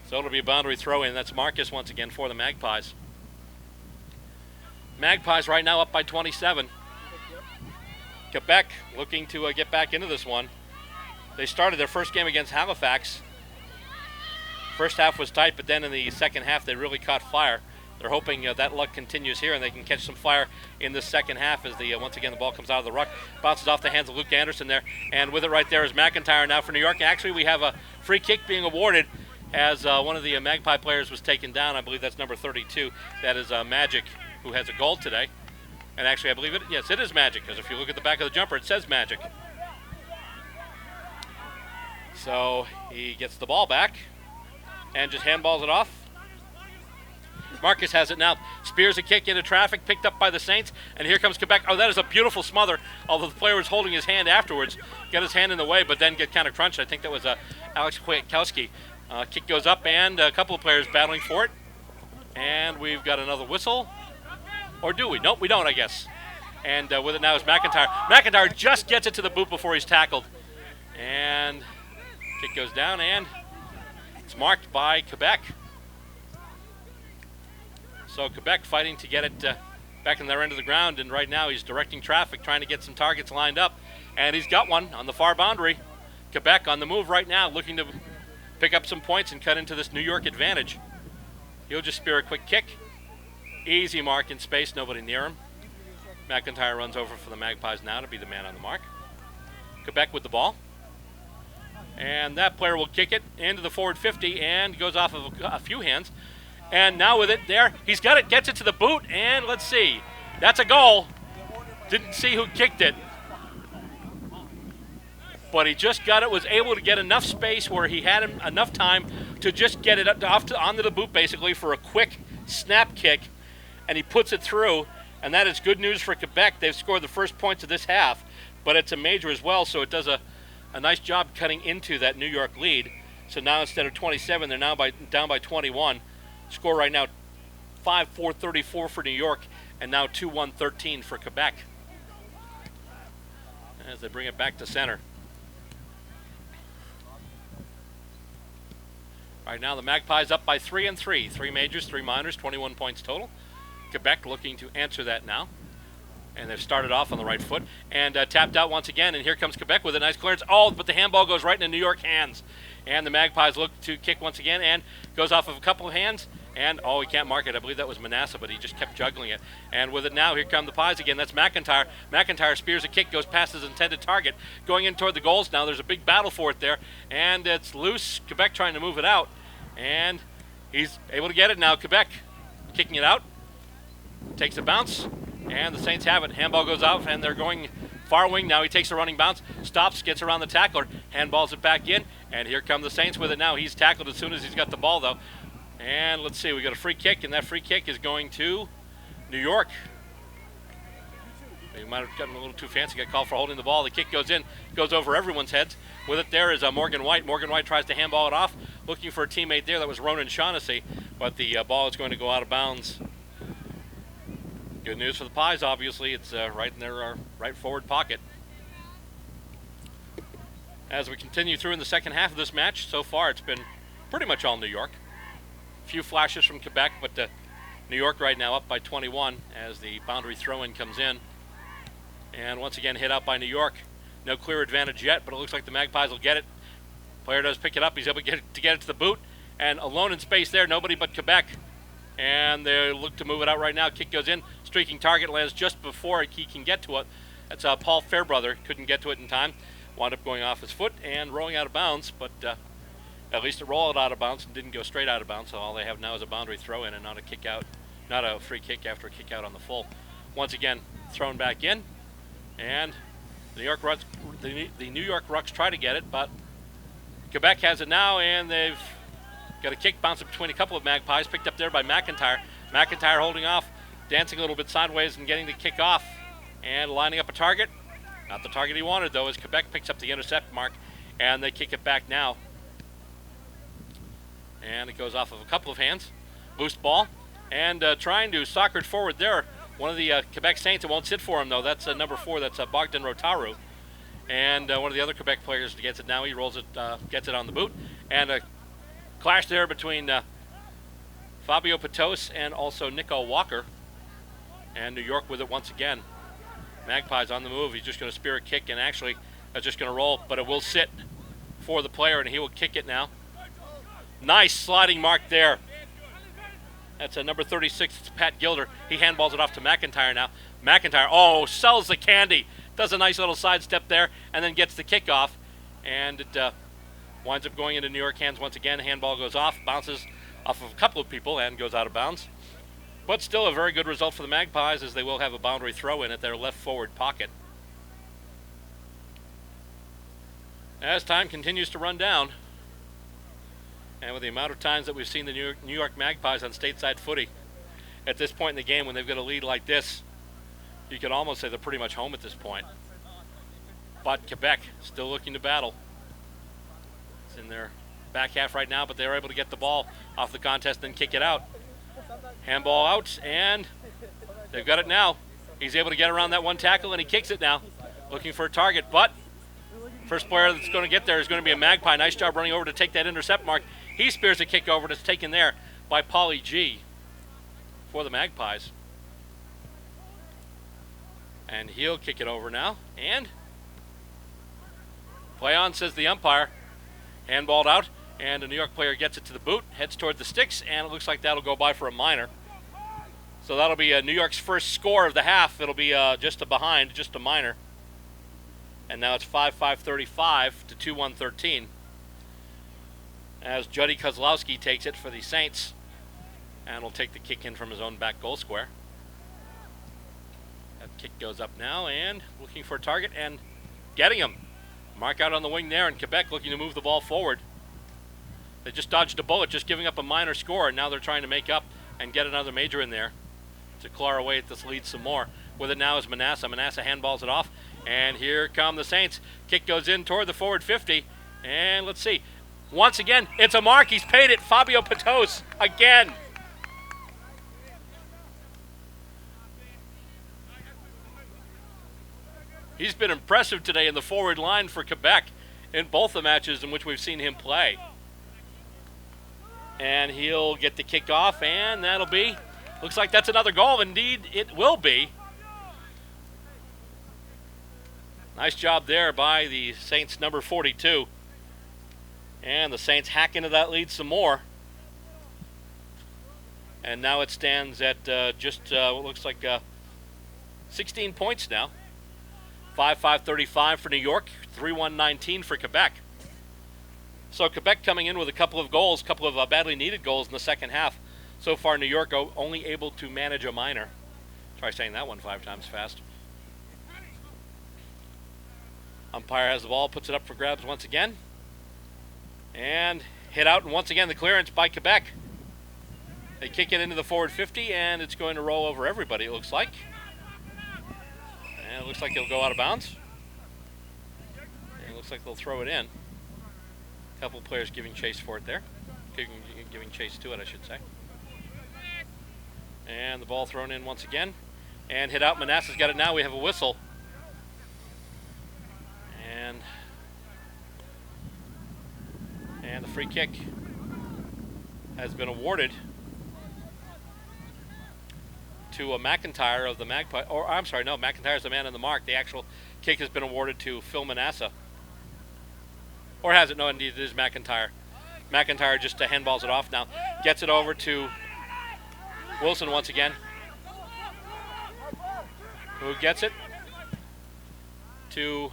So it'll be a boundary throw-in. That's Marcus once again for the Magpies. Magpies right now up by 27. Quebec looking to get back into this one. They started their first game against Halifax. First half was tight, but then in the second half they really caught fire. They're hoping that luck continues here and they can catch some fire in the second half as once again the ball comes out of the ruck, bounces off the hands of Luke Anderson there, and with it right there is McIntyre now for New York. Actually, we have a free kick being awarded as one of the Magpie players was taken down. I believe that's number 32. That is Magic, who has a goal today. And actually, I believe it is Magic, because if you look at the back of the jumper, it says Magic. So he gets the ball back and just handballs it off. Marcus has it now. Spears a kick into traffic, picked up by the Saints, and here comes Quebec. Oh, that is a beautiful smother, although the player was holding his hand afterwards. Got his hand in the way, but then get kind of crunched. I think that was Alex Kwiatkowski. Kick goes up, and a couple of players battling for it. And we've got another whistle. Or do we? Nope, we don't, I guess. And with it now is McIntyre. McIntyre just gets it to the boot before he's tackled. And kick goes down, and it's marked by Quebec. So Quebec fighting to get it back in their end of the ground, and right now he's directing traffic, trying to get some targets lined up. And he's got one on the far boundary. Quebec on the move right now, looking to pick up some points and cut into this New York advantage. He'll just spear a quick kick. Easy mark in space, nobody near him. McIntyre runs over for the Magpies now to be the man on the mark. Quebec with the ball. And that player will kick it into the forward 50 and goes off of a few hands. And now with it there, he's got it, gets it to the boot, and let's see. That's a goal. Didn't see who kicked it. But he just got it, was able to get enough space where he had enough time to just get it onto the boot basically for a quick snap kick. And he puts it through, and that is good news for Quebec. They've scored the first points of this half, but it's a major as well, so it does a nice job cutting into that New York lead. So now instead of 27, they're now down by 21. Score right now 5-4-34 for New York, and now 2-1-13 for Quebec as they bring it back to center. Right now the Magpies up by 3 and 3. 3 majors, 3 minors, 21 points total. Quebec looking to answer that now. And they've started off on the right foot and tapped out once again. And here comes Quebec with a nice clearance. Oh, but the handball goes right into New York hands. And the Magpies look to kick once again and goes off of a couple of hands. And, he can't mark it. I believe that was Manasseh, but he just kept juggling it. And with it now, here come the Pies again. That's McIntyre. McIntyre spears a kick, goes past his intended target. Going in toward the goals now. There's a big battle for it there. And it's loose. Quebec trying to move it out. And he's able to get it now. Quebec kicking it out. Takes a bounce. And the Saints have it. Handball goes out, and they're going far wing. Now he takes a running bounce, stops, gets around the tackler, handballs it back in, and here come the Saints with it now. He's tackled as soon as he's got the ball, though. And let's see, we got a free kick, and that free kick is going to New York. They might have gotten a little too fancy, got called for holding the ball. The kick goes in, goes over everyone's heads. With it there is Morgan White. Morgan White tries to handball it off, looking for a teammate there. That was Ronan Shaughnessy, but the ball is going to go out of bounds. Good news for the Pies, obviously. It's right in their right forward pocket. As we continue through in the second half of this match, so far it's been pretty much all New York. A few flashes from Quebec, but New York right now up by 21 as the boundary throw-in comes in. And once again hit out by New York. No clear advantage yet, but it looks like the Magpies will get it. Player does pick it up. He's able to get it to the boot. And alone in space there, nobody but Quebec. And they look to move it out right now. Kick goes in. Streaking target lands just before he can get to it. That's Paul Fairbrother. Couldn't get to it in time. Wound up going off his foot and rolling out of bounds. But at least it rolled out of bounds and didn't go straight out of bounds. So all they have now is a boundary throw in and not a kick out. Not a free kick after a kick out on the full. Once again, thrown back in. And the New York Rucks try to get it, but Quebec has it now, and they've got a kick bouncing between a couple of Magpies, picked up there by McIntyre. McIntyre holding off, dancing a little bit sideways and getting the kick off, and lining up a target. Not the target he wanted, though, as Quebec picks up the intercept mark, and they kick it back now. And it goes off of a couple of hands. Loose ball, and trying to soccer it forward there one of the Quebec Saints. It won't sit for him, though. That's number 4. That's Bogdan Rotaru. And one of the other Quebec players gets it now. He rolls it, gets it on the boot. And a clash there between Fabio Patos and also Nico Walker. And New York with it once again. Magpies on the move. He's just going to spear a kick, and actually that's just going to roll, but it will sit for the player, and he will kick it now. Nice sliding mark there. That's number 36. It's Pat Gilder. He handballs it off to McIntyre now. McIntyre, sells the candy. Does a nice little sidestep there, and then gets the kickoff, and it winds up going into New York hands once again. Handball goes off, bounces off of a couple of people, and goes out of bounds. But still a very good result for the Magpies, as they will have a boundary throw in at their left forward pocket. As time continues to run down, and with the amount of times that we've seen the New York Magpies on Stateside Footy, at this point in the game when they've got a lead like this, you could almost say they're pretty much home at this point. But Quebec still looking to battle. It's in their back half right now, but they're able to get the ball off the contest and kick it out. Handball out, and they've got it now. He's able to get around that one tackle, and he kicks it now, looking for a target. But first player that's going to get there is going to be a Magpie. Nice job running over to take that intercept mark. He spears a kick over, and it's taken there by Paulie G for the Magpies. And he'll kick it over now. And play on, says the umpire. Handballed out, and a New York player gets it to the boot, heads toward the sticks, and it looks like that'll go by for a minor. So that'll be New York's first score of the half. It'll be just a behind, just a minor. And now it's 5-5-35 to 2-1-13. As Juddy Kozlowski takes it for the Saints, and will take the kick in from his own back goal square. That kick goes up now, and looking for a target, and getting him. Mark out on the wing there, and Quebec looking to move the ball forward. They just dodged a bullet, just giving up a minor score, and now they're trying to make up and get another major in there to claw away at this lead some more. With it now is Manasseh. Manasseh handballs it off, and here come the Saints. Kick goes in toward the forward 50, and let's see. Once again, it's a mark. He's paid it. Fabio Patos again. He's been impressive today in the forward line for Quebec in both the matches in which we've seen him play. And he'll get the kick off, and that'll be, looks like that's another goal. Indeed, it will be. Nice job there by the Saints number 42. And the Saints hack into that lead some more. And now it stands at just what looks like 16 points now. 5-5-35 for New York, 3-1-19 for Quebec. So Quebec coming in with a couple of goals, a couple of badly needed goals in the second half. So far, New York only able to manage a minor. Try saying that one 5 times fast. Umpire has the ball, puts it up for grabs once again. And hit out, and once again the clearance by Quebec. They kick it into the forward 50, and it's going to roll over everybody, it looks like. And it looks like it'll go out of bounds. And it looks like they'll throw it in. A couple of players giving chase for it there. Giving chase to it, I should say. And the ball thrown in once again. And hit out. Manasseh's got it now. We have a whistle. And the free kick has been awarded to a McIntyre of the Magpie. Or, I'm sorry, no, McIntyre's the man in the mark. The actual kick has been awarded to Phil Manasseh. Or has it? No, indeed, it is McIntyre. McIntyre just handballs it off now. Gets it over to Wilson once again. Who gets it? To,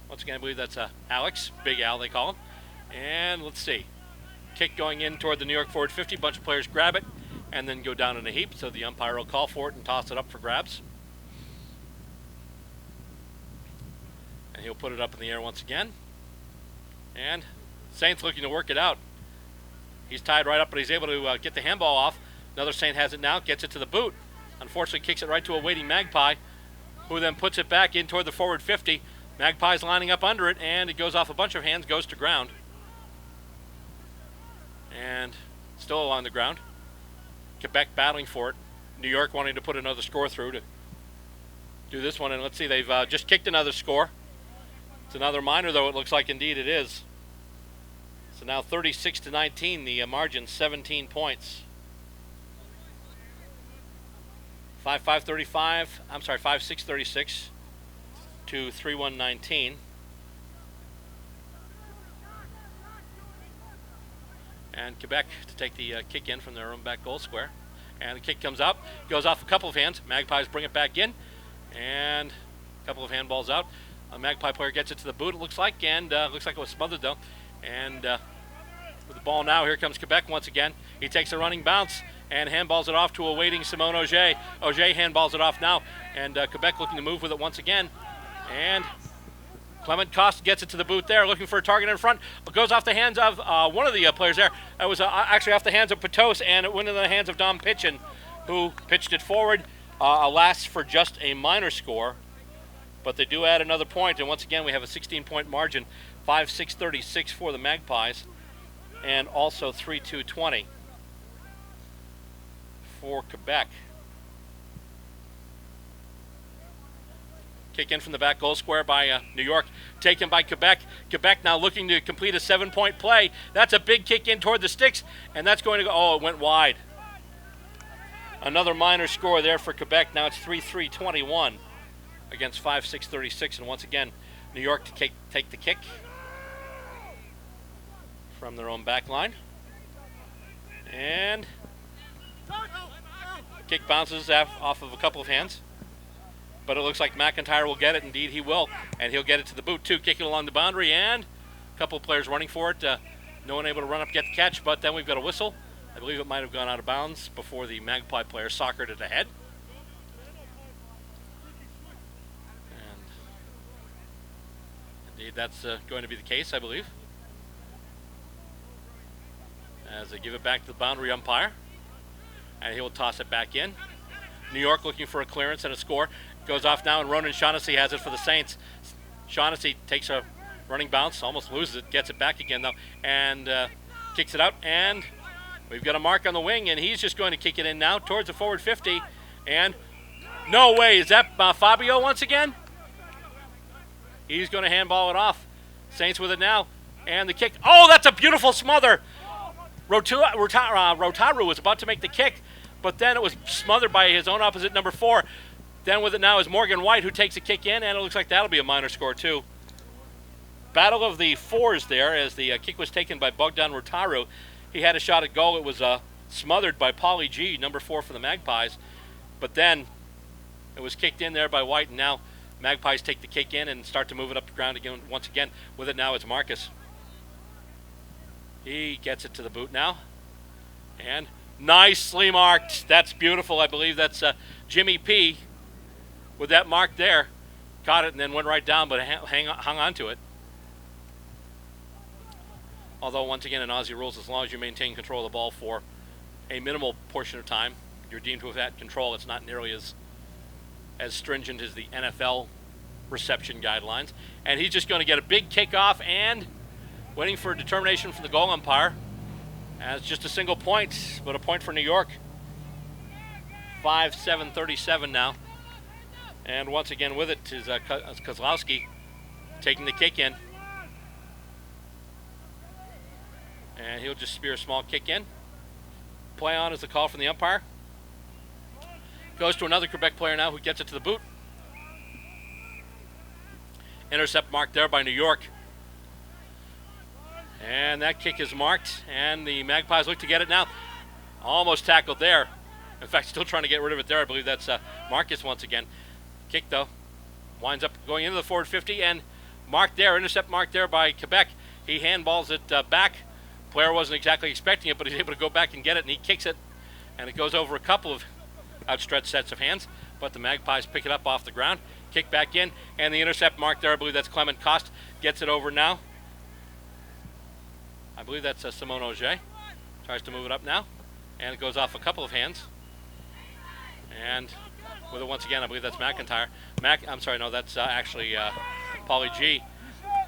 once again, I believe that's Alex. Big Al, they call him. And let's see. Kick going in toward the New York forward 50. Bunch of players grab it and then go down in a heap. So the umpire will call for it and toss it up for grabs. And he'll put it up in the air once again. And Saints looking to work it out. He's tied right up, but he's able to get the handball off. Another Saint has it now, gets it to the boot. Unfortunately, kicks it right to a waiting Magpie, who then puts it back in toward the forward 50. Magpie's lining up under it, and it goes off a bunch of hands, goes to ground. And still along the ground. Quebec battling for it. New York wanting to put another score through to do this one. And let's see, they've just kicked another score. It's another minor, though, it looks like indeed it is. So now 36-19, the margin, 17 points. 5-6-36 to 3-1-19. And Quebec to take the kick in from their own back goal square. And the kick comes up, goes off a couple of hands. Magpies bring it back in, and a couple of handballs out. A Magpie player gets it to the boot, it looks like, and looks like it was smothered, though. And with the ball now, here comes Quebec once again. He takes a running bounce and handballs it off to a waiting Simone Auger. Auger handballs it off now, and Quebec looking to move with it once again. And Clement Coste gets it to the boot there, looking for a target in front. It goes off the hands of one of the players there. It was actually off the hands of Patos, and it went into the hands of Dom Pitchin, who pitched it forward, alas, for just a minor score. But they do add another point, and once again we have a 16-point margin, 5-6-36 for the Magpies, and also 3-2-20 for Quebec. Kick in from the back goal square by New York, taken by Quebec. Quebec now looking to complete a 7-point play. That's a big kick in toward the sticks, and that's going to go, oh, it went wide. Another minor score there for Quebec. Now it's 3-3-21 against 5-6-36, and once again, New York to take the kick from their own back line. And kick bounces off of a couple of hands. But it looks like McIntyre will get it. Indeed, he will. And he'll get it to the boot, too. Kicking along the boundary, and a couple of players running for it. No one able to run up, get the catch, but then we've got a whistle. I believe it might have gone out of bounds before the Magpie player soccered it ahead. And indeed, that's going to be the case, I believe. As they give it back to the boundary umpire. And he will toss it back in. New York looking for a clearance and a score. Goes off now, and Ronan Shaughnessy has it for the Saints. Shaughnessy takes a running bounce, almost loses it, gets it back again, though, and kicks it out. And we've got a mark on the wing, and he's just going to kick it in now towards the forward 50. And no way, is that Fabio once again? He's going to handball it off. Saints with it now, and the kick. Oh, that's a beautiful smother. Rotaru was about to make the kick, but then it was smothered by his own opposite, number 4. Then with it now is Morgan White, who takes a kick in, and it looks like that'll be a minor score, too. Battle of the fours there, as the kick was taken by Bogdan Rotaru. He had a shot at goal. It was smothered by Paulie G, number 4 for the Magpies. But then it was kicked in there by White, and now Magpies take the kick in and start to move it up the ground again. Once again, with it now it's Marcus. He gets it to the boot now. And nicely marked. That's beautiful. I believe that's Jimmy P. with that mark there. Caught it and then went right down, but hung on to it. Although, once again, in Aussie rules, as long as you maintain control of the ball for a minimal portion of time, you're deemed to have had control. It's not nearly as stringent as the NFL reception guidelines. And he's just going to get a big kickoff and waiting for a determination from the goal umpire. As just a single point, but a point for New York. 5-7-37 now. And once again with it is Kozlowski taking the kick in. And he'll just spear a small kick in. Play on is the call from the umpire. Goes to another Quebec player now who gets it to the boot. Intercept marked there by New York. And that kick is marked, and the Magpies look to get it now. Almost tackled there. In fact, still trying to get rid of it there. I believe that's Marcus once again. Kick, though. Winds up going into the forward 50, and marked there, intercept marked there by Quebec. He handballs it back. Player wasn't exactly expecting it, but he's able to go back and get it, and he kicks it. And it goes over a couple of outstretched sets of hands, but the Magpies pick it up off the ground. Kick back in, and the intercept marked there. I believe that's Clement Coste. Gets it over now. I believe that's Simone Auger. Tries to move it up now, and it goes off a couple of hands. And with it once again, I believe that's McIntyre. I'm sorry, no, that's actually Paulie G.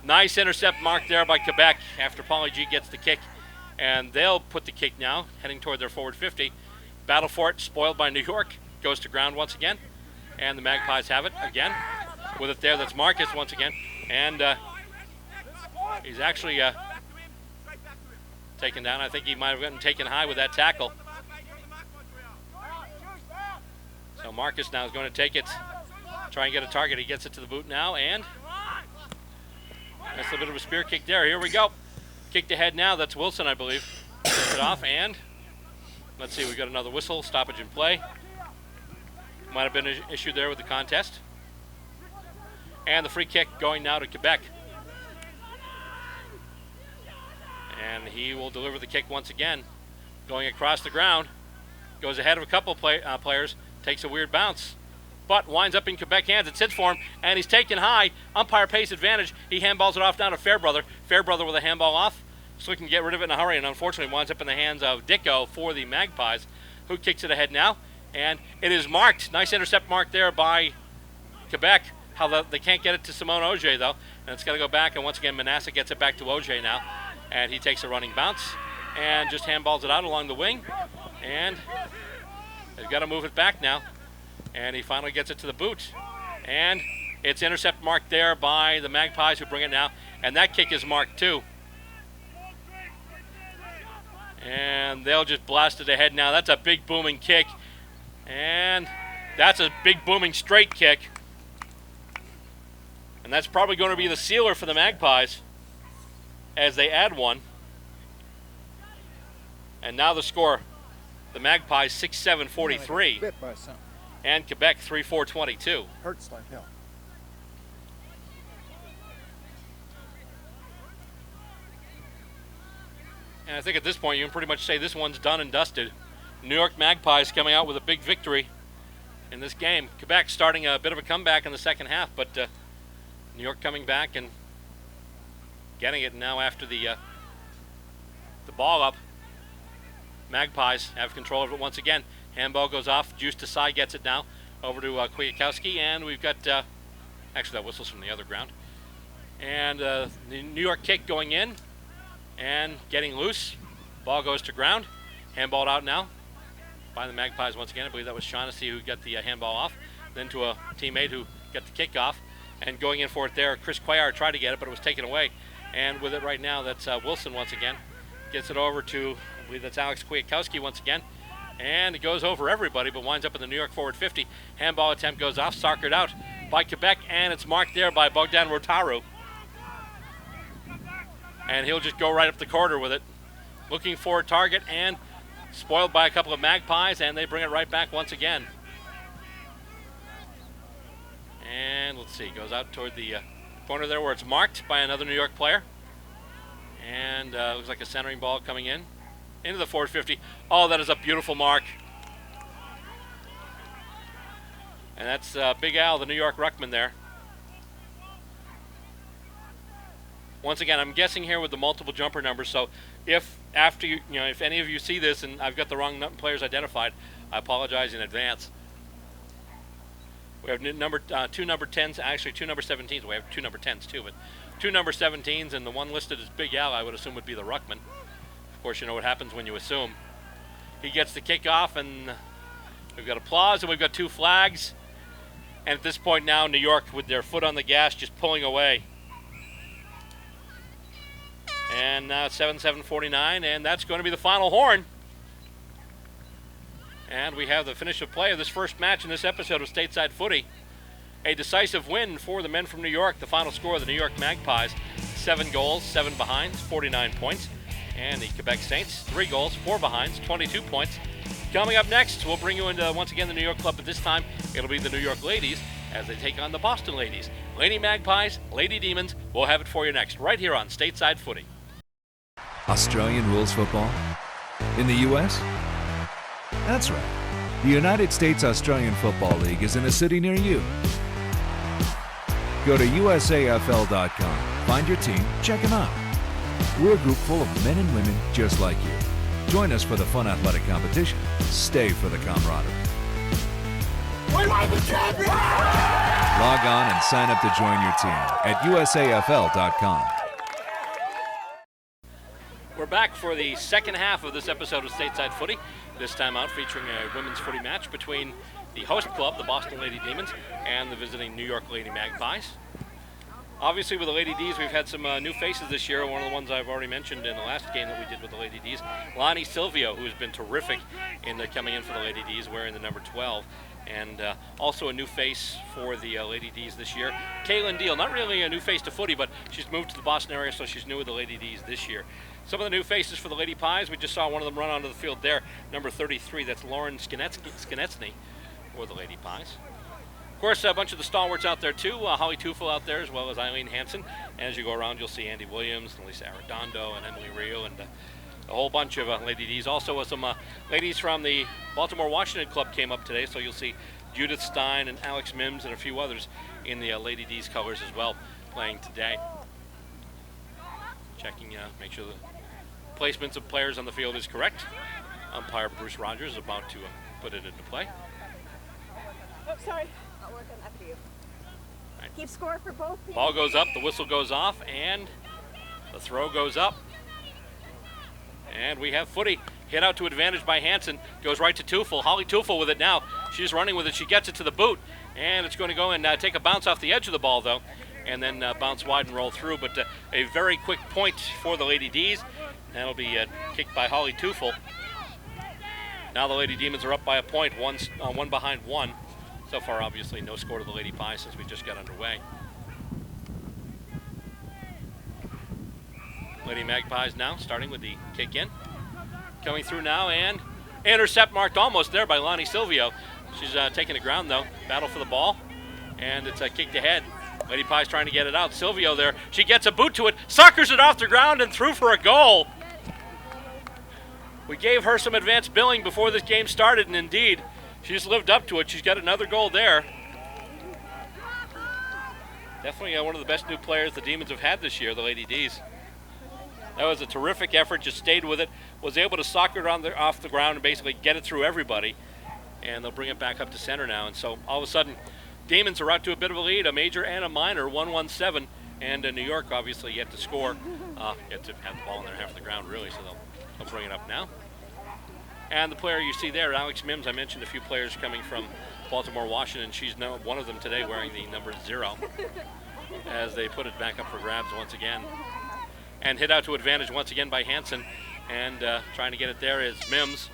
Nice intercept marked there by Quebec after Paulie G gets the kick. And they'll put the kick now, heading toward their forward 50. battle for it, spoiled by New York, goes to ground once again, and the Magpies have it again. With it there, that's Marcus once again, and he's actually taken down. I think he might have gotten taken high with that tackle. So Marcus now is going to take it, try and get a target. He gets it to the boot now, and that's a bit of a spear kick there. Here we go. Kicked ahead now. That's Wilson, I believe. Gets it off, and let's see, we got another whistle, stoppage in play. Might have been an issue there with the contest. And the free kick going now to Quebec. And he will deliver the kick once again. Going across the ground. Goes ahead of a couple players. Takes a weird bounce. But winds up in Quebec hands. It sits for him. And he's taken high. Umpire pace advantage. He handballs it off down to Fairbrother. Fairbrother with a handball off. So he can get rid of it in a hurry. And unfortunately winds up in the hands of Dicko for the Magpies. Who kicks it ahead now. And it is marked. Nice intercept mark there by Quebec. How they can't get it to Simone Auger, though. And it's got to go back. And once again, Manasseh gets it back to Auger now. And he takes a running bounce. And just handballs it out along the wing. And they've got to move it back now. And he finally gets it to the boot. And it's intercept marked there by the Magpies who bring it now. And that kick is marked too. And they'll just blast it ahead now. That's a big booming kick. And that's a big booming straight kick. And that's probably going to be the sealer for the Magpies as they add one. And now the score. The Magpies 6-7-43. And Quebec 3-4-22. Hurts like hell. And I think at this point you can pretty much say this one's done and dusted. New York Magpies coming out with a big victory in this game. Quebec starting a bit of a comeback in the second half, but New York coming back and getting it now after the ball up. Magpies have control of it once again. Handball goes off. Juice Desai gets it now over to Kwiatkowski, and we've got actually that whistle's from the other ground. And the New York kick going in and getting loose. Ball goes to ground. Handballed out now by the Magpies once again. I believe that was Shaughnessy who got the handball off. Then to a teammate who got the kick off. And going in for it there, Chris Cuellar tried to get it, but it was taken away. And with it right now, that's Wilson once again. Gets it over to, I believe that's Alex Kwiatkowski once again. And it goes over everybody, but winds up in the New York forward 50. Handball attempt goes off, soccered out by Quebec, and it's marked there by Bogdan Rotaru. And he'll just go right up the corner with it. Looking for a target, and spoiled by a couple of Magpies, and they bring it right back once again. And let's see, goes out toward the corner there where it's marked by another New York player. And looks like a centering ball coming in. Into the forward 50. Oh, that is a beautiful mark. And that's Big Al, the New York ruckman there. Once again, I'm guessing here with the multiple jumper numbers, so if after if any of you see this and I've got the wrong players identified, I apologize in advance. We have two number 10s, actually two number 17s. We have two number 10s too, but two number 17s, and the one listed as Big Al I would assume would be the ruckman. Of course, you know what happens when you assume. He gets the kickoff, and we've got applause, and we've got two flags. And at this point now, New York with their foot on the gas just pulling away. And now it's 7-7-49, and that's going to be the final horn. And we have the finish of play of this first match in this episode of Stateside Footy. A decisive win for the men from New York. The final score of the New York Magpies, 7 goals, 7 behinds, 49 points. And the Quebec Saints, 3 goals, 4 behinds, 22 points. Coming up next, we'll bring you into, once again, the New York Club, but this time it'll be the New York Ladies as they take on the Boston Ladies. Lady Magpies, Lady Demons, we'll have it for you next, right here on Stateside Footy. Australian Rules Football? In the U.S.? That's right. The United States Australian Football League is in a city near you. Go to USAFL.com, find your team, check them out. We're a group full of men and women just like you. Join us for the fun athletic competition. Stay for the camaraderie. We want the champion! Log on and sign up to join your team at USAFL.com. We're back for the second half of this episode of Stateside Footy. This time out featuring a women's footy match between the host club, the Boston Lady Demons, and the visiting New York Lady Magpies. Obviously, with the Lady D's, we've had some new faces this year. One of the ones I've already mentioned in the last game that we did with the Lady D's, Lonnie Silvio, who's been terrific in coming in for the Lady D's, wearing the number 12. And also a new face for the Lady D's this year, Kaylin Deal. Not really a new face to footy, but she's moved to the Boston area, so she's new with the Lady D's this year. Some of the new faces for the Lady Pies, we just saw one of them run onto the field there, number 33. That's Lauren Skinetsny for the Lady Pies. Of course, a bunch of the stalwarts out there too. Holly Teufel out there, as well as Eileen Hansen. And as you go around, you'll see Andy Williams, and Lisa Arredondo, and Emily Rio, and a whole bunch of Lady D's. Also, some ladies from the Baltimore Washington Club came up today, so you'll see Judith Stein and Alex Mims and a few others in the Lady D's colors as well, playing today. Checking, make sure the placements of players on the field is correct. Umpire Bruce Rogers is about to put it into play. Oh, sorry. I'll work on that for you. Right. Keep score for both teams. Ball goes up, the whistle goes off, and the throw goes up. And we have footy. Hit out to advantage by Hansen. Goes right to Teufel. Holly Teufel with it now. She's running with it. She gets it to the boot. And it's going to go and take a bounce off the edge of the ball, though. And then bounce wide and roll through. But a very quick point for the Lady D's. That'll be kicked by Holly Teufel. Now the Lady Demons are up by a point, one behind one. So far, obviously, no score to the Lady Pies since we just got underway. Lady Magpies now starting with the kick in. Coming through now, and intercept marked almost there by Lonnie Silvio. She's taking the ground, though. Battle for the ball, and it's kicked ahead. Lady Pies trying to get it out. Silvio there. She gets a boot to it, suckers it off the ground, and through for a goal. We gave her some advanced billing before this game started, and indeed, she's lived up to it. She's got another goal there. Definitely one of the best new players the Demons have had this year, the Lady D's. That was a terrific effort, just stayed with it, was able to soccer it off the ground and basically get it through everybody. And they'll bring it back up to center now. And so all of a sudden, Demons are out to a bit of a lead, a major and a minor, 1-1-7. And New York obviously yet to score, yet to have the ball in their half of the ground really, so they'll bring it up now. And the player you see there, Alex Mims, I mentioned a few players coming from Baltimore, Washington. She's now one of them today wearing the number 0 as they put it back up for grabs once again. And hit out to advantage once again by Hansen. And trying to get it there is Mims.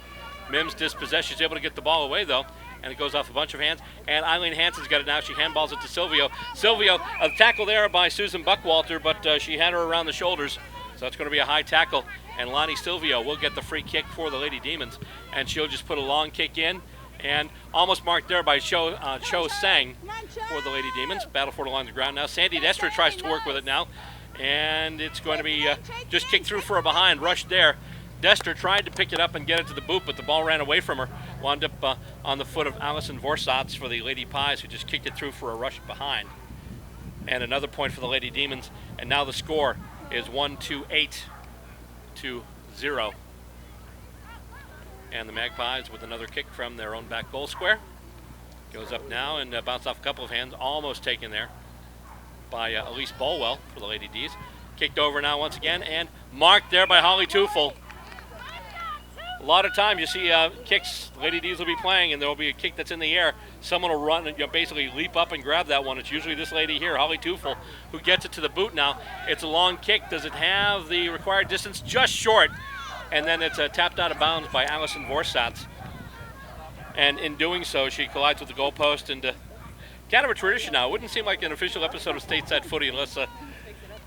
Mims dispossessed. She's able to get the ball away, though. And it goes off a bunch of hands. And Eileen Hansen's got it now. She handballs it to Silvio. Silvio, a tackle there by Susan Buckwalter, but she had her around the shoulders. So it's going to be a high tackle. And Lonnie Silvio will get the free kick for the Lady Demons. And she'll just put a long kick in. And almost marked there by Cho Sang for the Lady Demons. Battle for it along the ground now. Sandy Dester tries to work with it now. And it's going to be just kicked through for a behind. Rushed there. Dester tried to pick it up and get it to the boot, but the ball ran away from her. Wound up on the foot of Allison Vorsatz for the Lady Pies, who just kicked it through for a rush behind. And another point for the Lady Demons. And now the score is 1-2-8 to 0. And the Magpies with another kick from their own back goal square. Goes up now and bounced off a couple of hands, almost taken there by Elise Bolwell for the Lady D's. Kicked over now once again and marked there by Holly Teufel. A lot of times you see kicks Lady D's will be playing and there will be a kick that's in the air. Someone will run and basically leap up and grab that one. It's usually this lady here, Holly Teufel, who gets it to the boot now. It's a long kick. Does it have the required distance? Just short. And then it's tapped out of bounds by Allison Vorsatz. And in doing so, she collides with the goalpost and kind of a tradition now. It wouldn't seem like an official episode of Stateside Footy unless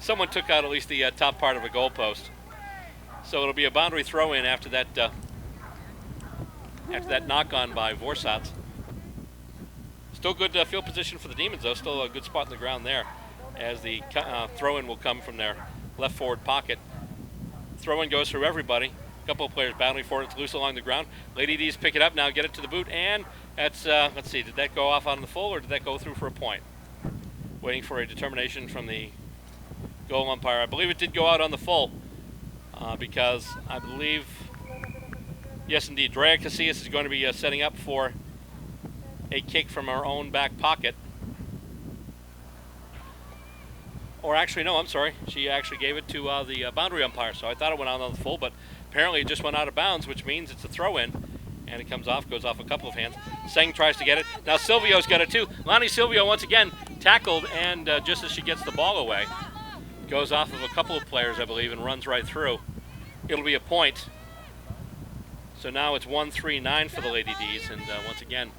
someone took out at least the top part of a goalpost. So it'll be a boundary throw-in after that knock-on by Vorsatz. Still good field position for the Demons, though. Still a good spot in the ground there as the throw-in will come from their left forward pocket. Throw-in goes through everybody. A couple of players battling for it. It's loose along the ground. Lady D's pick it up now, get it to the boot, and that's, let's see, did that go off on the full or did that go through for a point? Waiting for a determination from the goal umpire. I believe it did go out on the full because I believe, yes indeed, Drea Casillas is going to be setting up for a kick from our own back pocket. Or actually, no, I'm sorry. She actually gave it to the boundary umpire, so I thought it went out on the full, but apparently it just went out of bounds, which means it's a throw-in. And it comes off, goes off a couple of hands. Seng tries to get it. Now Silvio's got it too. Lonnie Silvio once again tackled, and just as she gets the ball away, goes off of a couple of players, I believe, and runs right through. It'll be a point. So now it's 1-3-9 for the Lady D's, and once again,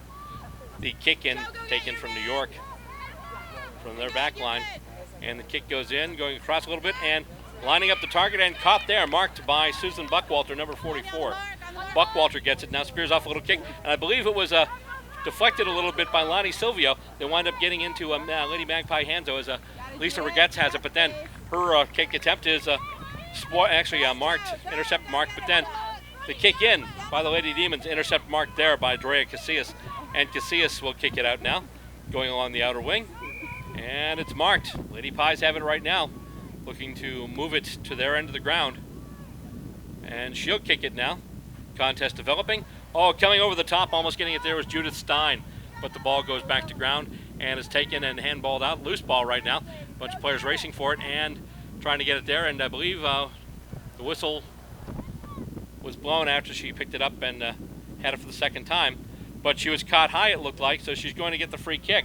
the kick in taken from New York from their back line. And the kick goes in, going across a little bit, and lining up the target and caught there, marked by Susan Buckwalter, number 44. Buckwalter gets it, now spears off a little kick, and I believe it was deflected a little bit by Lonnie Silvio. They wind up getting into Lady Magpie hands, though, as Lisa Regetz has it, but then her kick attempt is marked, intercept marked, but then the kick in by the Lady Demons, intercept marked there by Drea Casillas, and Casillas will kick it out now, going along the outer wing, and it's marked. Lady Pies have it right now, looking to move it to their end of the ground, and she'll kick it now. Contest developing. Oh, coming over the top, almost getting it there was Judith Stein, but the ball goes back to ground and is taken and handballed out. Loose ball right now. A bunch of players racing for it and trying to get it there, and I believe the whistle was blown after she picked it up and had it for the second time, but she was caught high, it looked like, so she's going to get the free kick.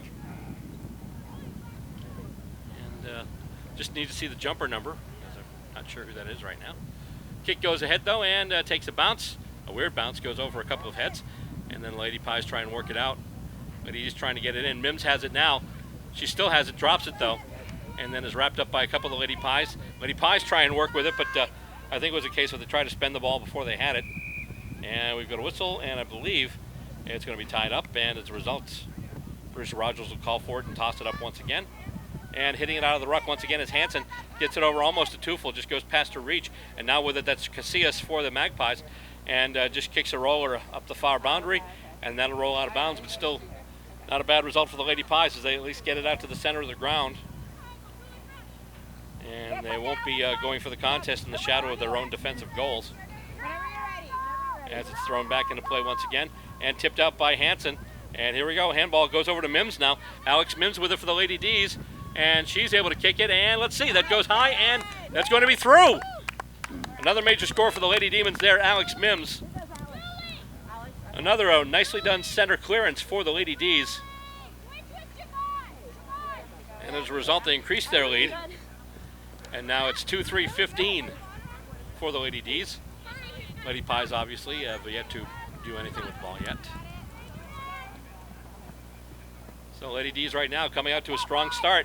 And just need to see the jumper number, because I'm not sure who that is right now. Kick goes ahead, though, and takes a bounce. A weird bounce, goes over a couple of heads, and then Lady Pies try and work it out. Lady's trying to get it in. Mims has it now. She still has it, drops it though, and then is wrapped up by a couple of Lady Pies. Lady Pies try and work with it, but I think it was a case where they tried to spend the ball before they had it. And we've got a whistle, and I believe it's going to be tied up, and as a result, Bruce Rogers will call for it and toss it up once again. And hitting it out of the ruck once again is Hansen. Gets it over almost to Tufel, just goes past her reach, and now with it, that's Casillas for the Magpies. And just kicks a roller up the far boundary, and that'll roll out of bounds, but still not a bad result for the Lady Pies, as they at least get it out to the center of the ground. And they won't be going for the contest in the shadow of their own defensive goals. As it's thrown back into play once again, and tipped out by Hansen. And here we go, handball goes over to Mims now. Alex Mims with it for the Lady D's, and she's able to kick it, and let's see, that goes high, and that's going to be through. Another major score for the Lady Demons there, Alex Mims. Another nicely done center clearance for the Lady D's. And as a result, they increased their lead. And now it's 2-3-15 for the Lady D's. Lady Pies obviously have yet to do anything with the ball yet. So Lady D's right now coming out to a strong start.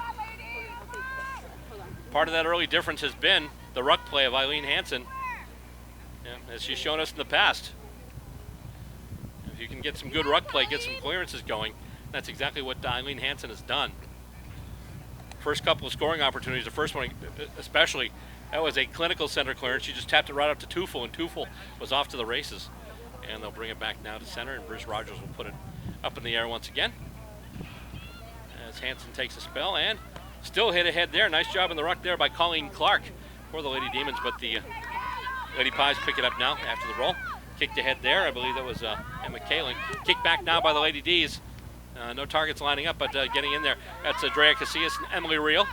Part of that early difference has been the ruck play of Eileen Hansen, as she's shown us in the past. If you can get some good ruck play, get some clearances going, that's exactly what Eileen Hansen has done. First couple of scoring opportunities, the first one especially, that was a clinical center clearance. She just tapped it right up to Tufel, and Tufel was off to the races. And they'll bring it back now to center, and Bruce Rogers will put it up in the air once again. As Hansen takes a spell, and still hit ahead there. Nice job in the ruck there by Colleen Clark for the Lady Demons, but the Lady Pies pick it up now after the roll. Kicked ahead there, I believe that was Emma Kaling. Kicked back now by the Lady D's. No targets lining up, but getting in there. That's Drea Casillas and Emily Reel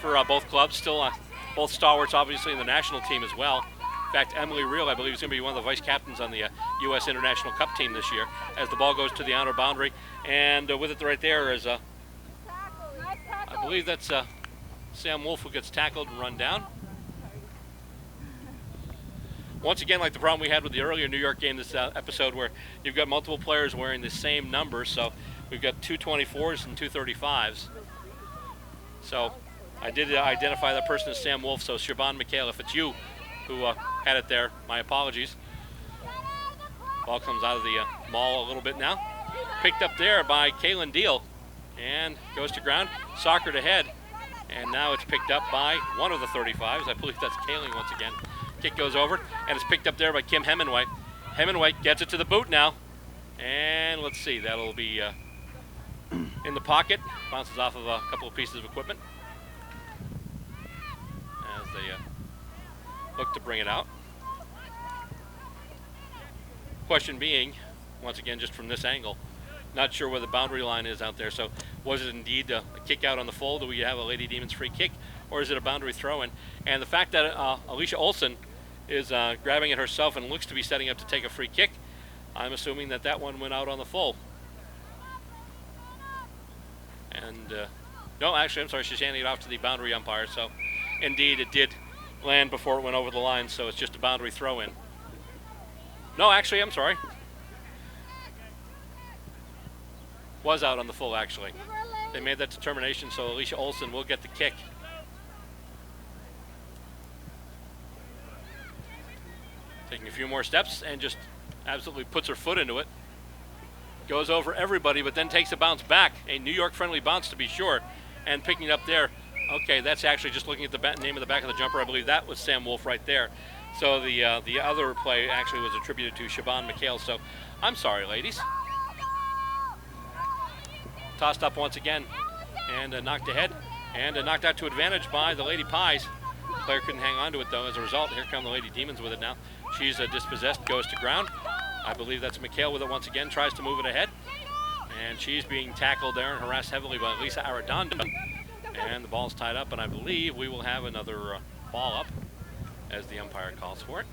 for both clubs. Still both stalwarts, obviously, in the national team as well. In fact, Emily Reel, I believe, is going to be one of the vice captains on the U.S. International Cup team this year, as the ball goes to the outer boundary. And with it right there is, I believe that's Sam Wolf, who gets tackled and run down. Once again, like the problem we had with the earlier New York game this episode, where you've got multiple players wearing the same number, so we've got two 24s and two 35s. So I did identify that person as Sam Wolf, so Siobhan McHale, if it's you who had it there, my apologies. Ball comes out of the maul a little bit now. Picked up there by Kaylin Deal, and goes to ground, soccered ahead, and now it's picked up by one of the 35s. I believe that's Kaylin once again. Kick goes over, and it's picked up there by Kim Hemingway. Hemingway gets it to the boot now, and let's see, that'll be in the pocket. Bounces off of a couple of pieces of equipment as they look to bring it out. Question being, once again, just from this angle, not sure where the boundary line is out there, so was it indeed a kick out on the full? Do we have a Lady Demons free kick, or is it a boundary throw-in? And the fact that Alicia Olsen is grabbing it herself and looks to be setting up to take a free kick I'm assuming that that one went out on the full. And, no, actually, I'm sorry, she's handing it off to the boundary umpire. So, indeed, it did land before it went over the line, so it's just a boundary throw-in. No, actually, I'm sorry. Was out on the full, actually. They made that determination, so Alicia Olsen will get the kick. Taking a few more steps and just absolutely puts her foot into it. Goes over everybody, but then takes a bounce back. A New York friendly bounce, to be sure. And picking it up there. Okay, that's actually just looking at the name of the back of the jumper. I believe that was Sam Wolf right there. So the other play actually was attributed to Siobhan McHale. So I'm sorry, ladies. Tossed up once again and knocked ahead and knocked out to advantage by the Lady Pies. The player couldn't hang on to it, though. As a result, here come the Lady Demons with it now. She's dispossessed, goes to ground. I believe that's McHale with it once again, tries to move it ahead. And she's being tackled there and harassed heavily by Lisa Arredondo. And the ball's tied up, and I believe we will have another ball up as the umpire calls for it.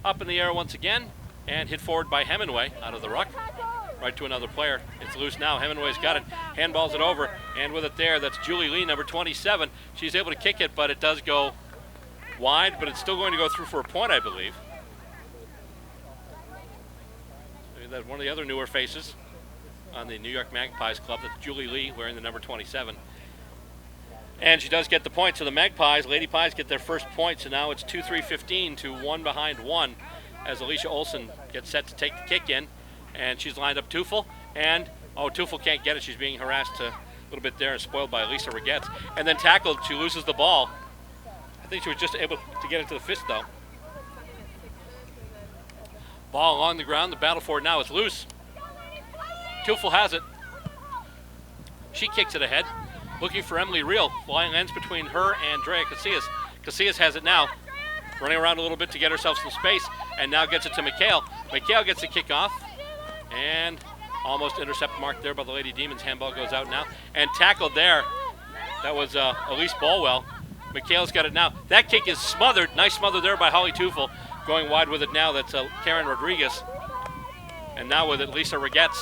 Up in the air once again, and hit forward by Hemingway out of the ruck. Right to another player. It's loose now. Hemingway's got it. Handballs it over, and with it there, that's Julie Lee, number 27. She's able to kick it, but it does go wide, but it's still going to go through for a point, I believe. That's one of the other newer faces on the New York Magpies club. That's Julie Lee wearing the number 27. And she does get the point. So the Magpies, Lady Pies, get their first point. So now it's 2-3-15 to 1 behind 1 as Alicia Olsen gets set to take the kick in. And she's lined up Tufel. And, oh, Tufel can't get it. She's being harassed a little bit there and spoiled by Lisa Regetz. And then tackled. She loses the ball. I think she was just able to get it to the fist, though. Ball along the ground. The battle for it now is loose. Tufel has it. She kicks it ahead. Looking for Emily Reel. Flying ends between her and Drea Casillas. Casillas has it now. Running around a little bit to get herself some space. And now gets it to McHale. McHale gets the kick off. And almost intercept marked there by the Lady Demons. Handball goes out now. And tackled there. That was Elise Bolwell. McHale's got it now. That kick is smothered. Nice smother there by Holly Tufel. Going wide with it now. That's Karen Rodriguez. And now with it, Lisa Regetz.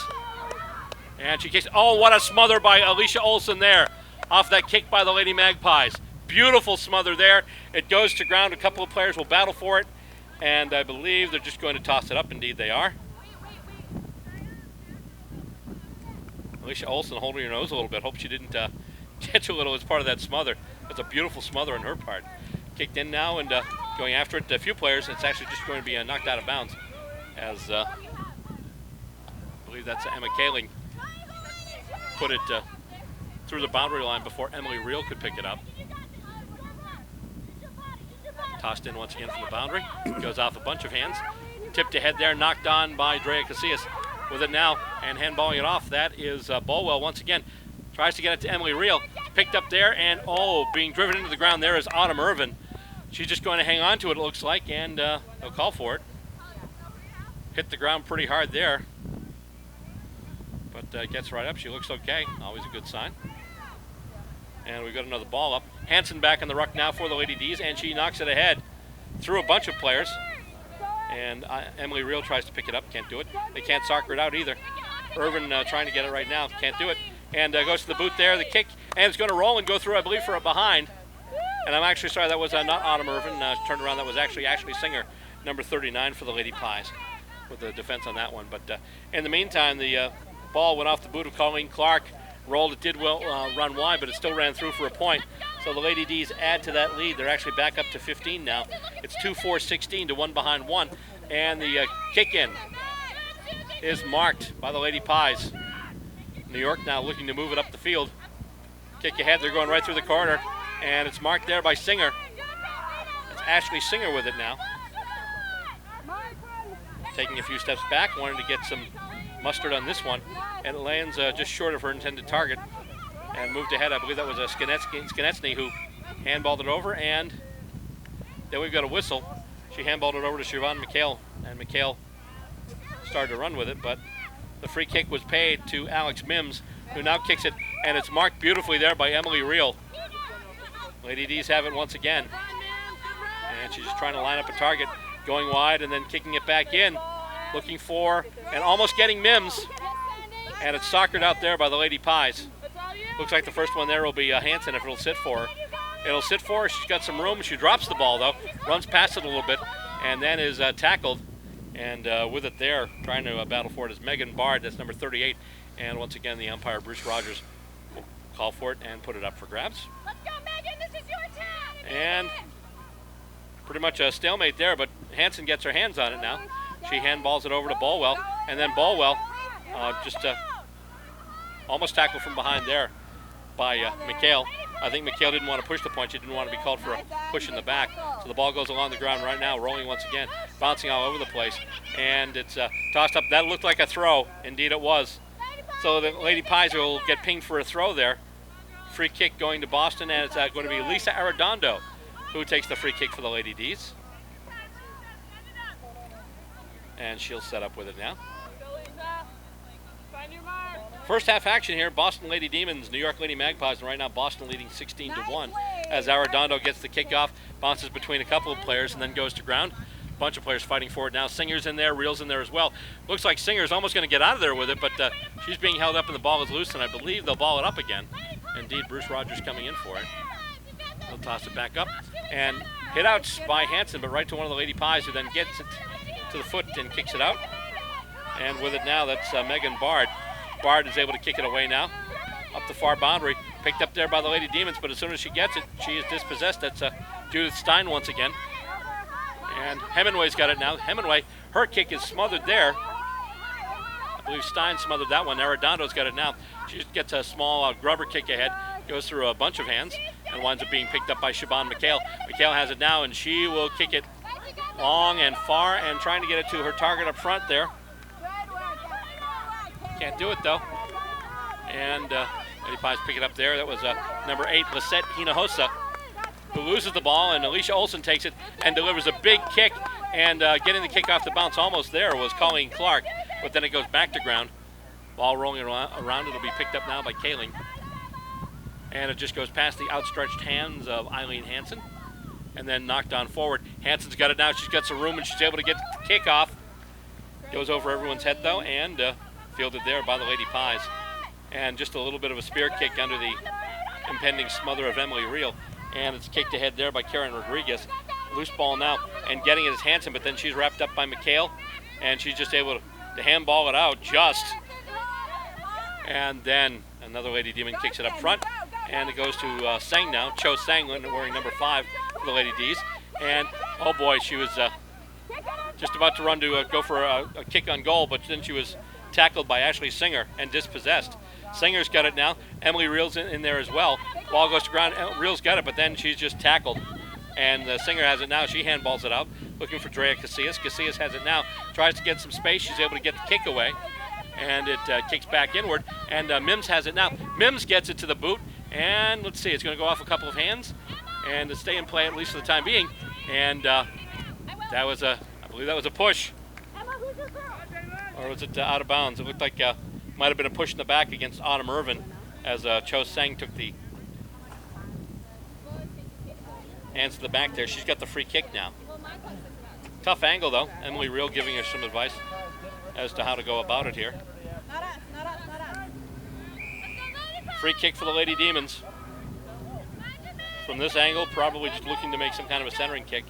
And she kicks. Oh, what a smother by Alicia Olsen there. Off that kick by the Lady Magpies. Beautiful smother there. It goes to ground. A couple of players will battle for it. And I believe they're just going to toss it up. Indeed, they are. Alicia Olsen holding her nose a little bit. Hope she didn't catch a little as part of that smother. That's a beautiful smother on her part. Kicked in now and going after it. A few players. It's actually just going to be knocked out of bounds. As I believe that's Emma Kaling put it through the boundary line before Emily Reel could pick it up. Tossed in once again from the boundary. Goes off a bunch of hands. Tipped ahead there, knocked on by Drea Casillas with it now and handballing it off. That is Bolwell once again. Tries to get it to Emily Reel. Picked up there and, oh, being driven into the ground there is Autumn Irvin. She's just going to hang on to it, it looks like, and they'll call for it. Hit the ground pretty hard there. But gets right up. She looks okay. Always a good sign. And we've got another ball up. Hanson back in the ruck now for the Lady D's, and she knocks it ahead through a bunch of players. And Emily Reel tries to pick it up. Can't do it. They can't soccer it out either. Irvin trying to get it right now. Can't do it. And goes to the boot there. The kick. And it's going to roll and go through, I believe, for a behind. And I'm actually sorry, that was not Autumn Irvin. Turned around. That was actually Ashley Singer, number 39 for the Lady Pies, with the defense on that one. But in the meantime, the ball went off the boot of Colleen Clark. Rolled. It did well run wide, but it still ran through for a point. So the Lady D's add to that lead. They're actually back up to 15 now. It's 2-4-16 to 1 behind 1. And the kick in is marked by the Lady Pies. New York now looking to move it up the field. Kick ahead. They're going right through the corner. And it's marked there by Singer. It's Ashley Singer with it now. Taking a few steps back. Wanted to get some mustard on this one. And it lands just short of her intended target. And moved ahead. I believe that was Skanetsny who handballed it over. And then we've got a whistle. She handballed it over to Siobhan McHale. And McHale started to run with it. But the free kick was paid to Alex Mims, who now kicks it. And it's marked beautifully there by Emily Reel. Lady D's have it once again. And she's just trying to line up a target. going wide and then kicking it back in, looking for and almost getting Mims. And it's soccered out there by the Lady Pies. Looks like the first one there will be Hansen if it'll sit for her. It'll sit for her. She's got some room. She drops the ball, though, runs past it a little bit, and then is tackled. And with it there, trying to battle for it is Megan Bard. That's number 38. And once again, the umpire, Bruce Rogers, will call for it and put it up for grabs. Let's go, Megan. This is your time. And pretty much a stalemate there, but Hansen gets her hands on it now. She handballs it over to Bolwell, and then Bolwell just almost tackled from behind there by McHale. I think McHale didn't want to push the point. She didn't want to be called for a push in the back. So the ball goes along the ground right now, rolling once again, bouncing all over the place. And it's tossed up. That looked like a throw. Indeed it was. So the Lady Pies will get pinged for a throw there. Free kick going to Boston, and it's going to be Lisa Arredondo who takes the free kick for the Lady D's. And she'll set up with it now. First half action here, Boston Lady Demons, New York Lady Magpies, and right now Boston leading 16-1 as Arredondo gets the kickoff, bounces between a couple of players and then goes to ground. A bunch of players fighting for it now. Singer's in there, Reel's in there as well. Looks like Singer's almost going to get out of there with it, but she's being held up and the ball is loose, and I believe they'll ball it up again. Indeed, Bruce Rogers coming in for it. They'll toss it back up and hit out by Hansen, but right to one of the Lady Pies, who then gets it to the foot and kicks it out. And with it now, that's Megan Bard. Bard is able to kick it away now, up the far boundary, picked up there by the Lady Demons, but as soon as she gets it, she is dispossessed. That's Judith Stein once again. And Hemingway's got it now. Hemingway, her kick is smothered there. I believe Stein smothered that one. Arredondo's got it now. She just gets a small grubber kick ahead, goes through a bunch of hands, and winds up being picked up by Siobhan McHale. McHale has it now, and she will kick it long and far and trying to get it to her target up front there. Can't do it though. And Lady Pies pick it up there. That was number 8, Lisette Hinojosa, who loses the ball, and Alicia Olsen takes it and delivers a big kick. And getting the kick off the bounce almost there was Colleen Clark, but then it goes back to ground. Ball rolling around. It'll be picked up now by Kaling. And it just goes past the outstretched hands of Eileen Hansen and then knocked on forward. Hansen's got it now. She's got some room and she's able to get the kick off. Goes over everyone's head though, and fielded there by the Lady Pies. And just a little bit of a spear kick under the impending smother of Emily Reel. And it's kicked ahead there by Karen Rodriguez. Loose ball now, and getting it is Hansen, but then she's wrapped up by McHale, and she's just able to handball it out just. And then another Lady Demon kicks it up front, and it goes to Sang now. Cho Sang wearing number 5 for the Lady D's. And oh boy, she was just about to run to go for a kick on goal, but then she was tackled by Ashley Singer and dispossessed. Singer's got it now. Emily Reel's in there as well. Ball goes to ground. Reel's got it, but then she's just tackled. And Singer has it now. She handballs it out, looking for Drea Casillas. Casillas has it now. Tries to get some space. She's able to get the kick away. And it kicks back inward. And Mims has it now. Mims gets it to the boot. And let's see, it's going to go off a couple of hands. And to stay in play, at least for the time being. And that was I believe that was a push. Or was it out of bounds? It looked like might have been a push in the back against Autumn Irvin as Cho Sang took the hands to the back there. She's got the free kick now. Tough angle though. Emily Reel giving her some advice as to how to go about it here. Free kick for the Lady Demons. From this angle, probably just looking to make some kind of a centering kick.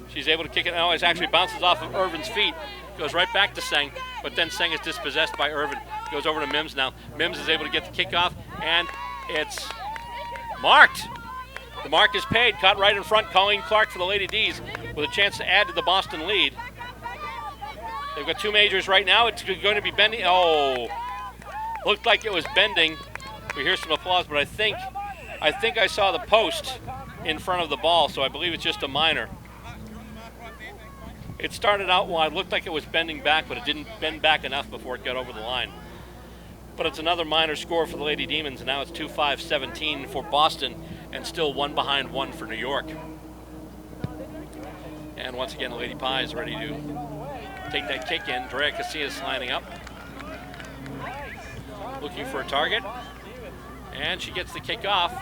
She's able to kick it now. It actually bounces off of Irvin's feet. Goes right back to Sang, but then Sang is dispossessed by Irvin. Goes over to Mims now. Mims is able to get the kick off, and it's marked. The mark is paid. Caught right in front. Colleen Clark for the Lady D's with a chance to add to the Boston lead. They've got 2 majors right now. It's going to be bending. Oh, looked like it was bending. We hear some applause, but I think I saw the post in front of the ball, so I believe it's just a minor. It started out wide, looked like it was bending back, but it didn't bend back enough before it got over the line. But it's another minor score for the Lady Demons, and now it's 2-5-17 for Boston, and still 1 behind 1 for New York. And once again, the Lady Pies ready to take that kick in. Drea Casillas lining up, looking for a target, and she gets the kick off.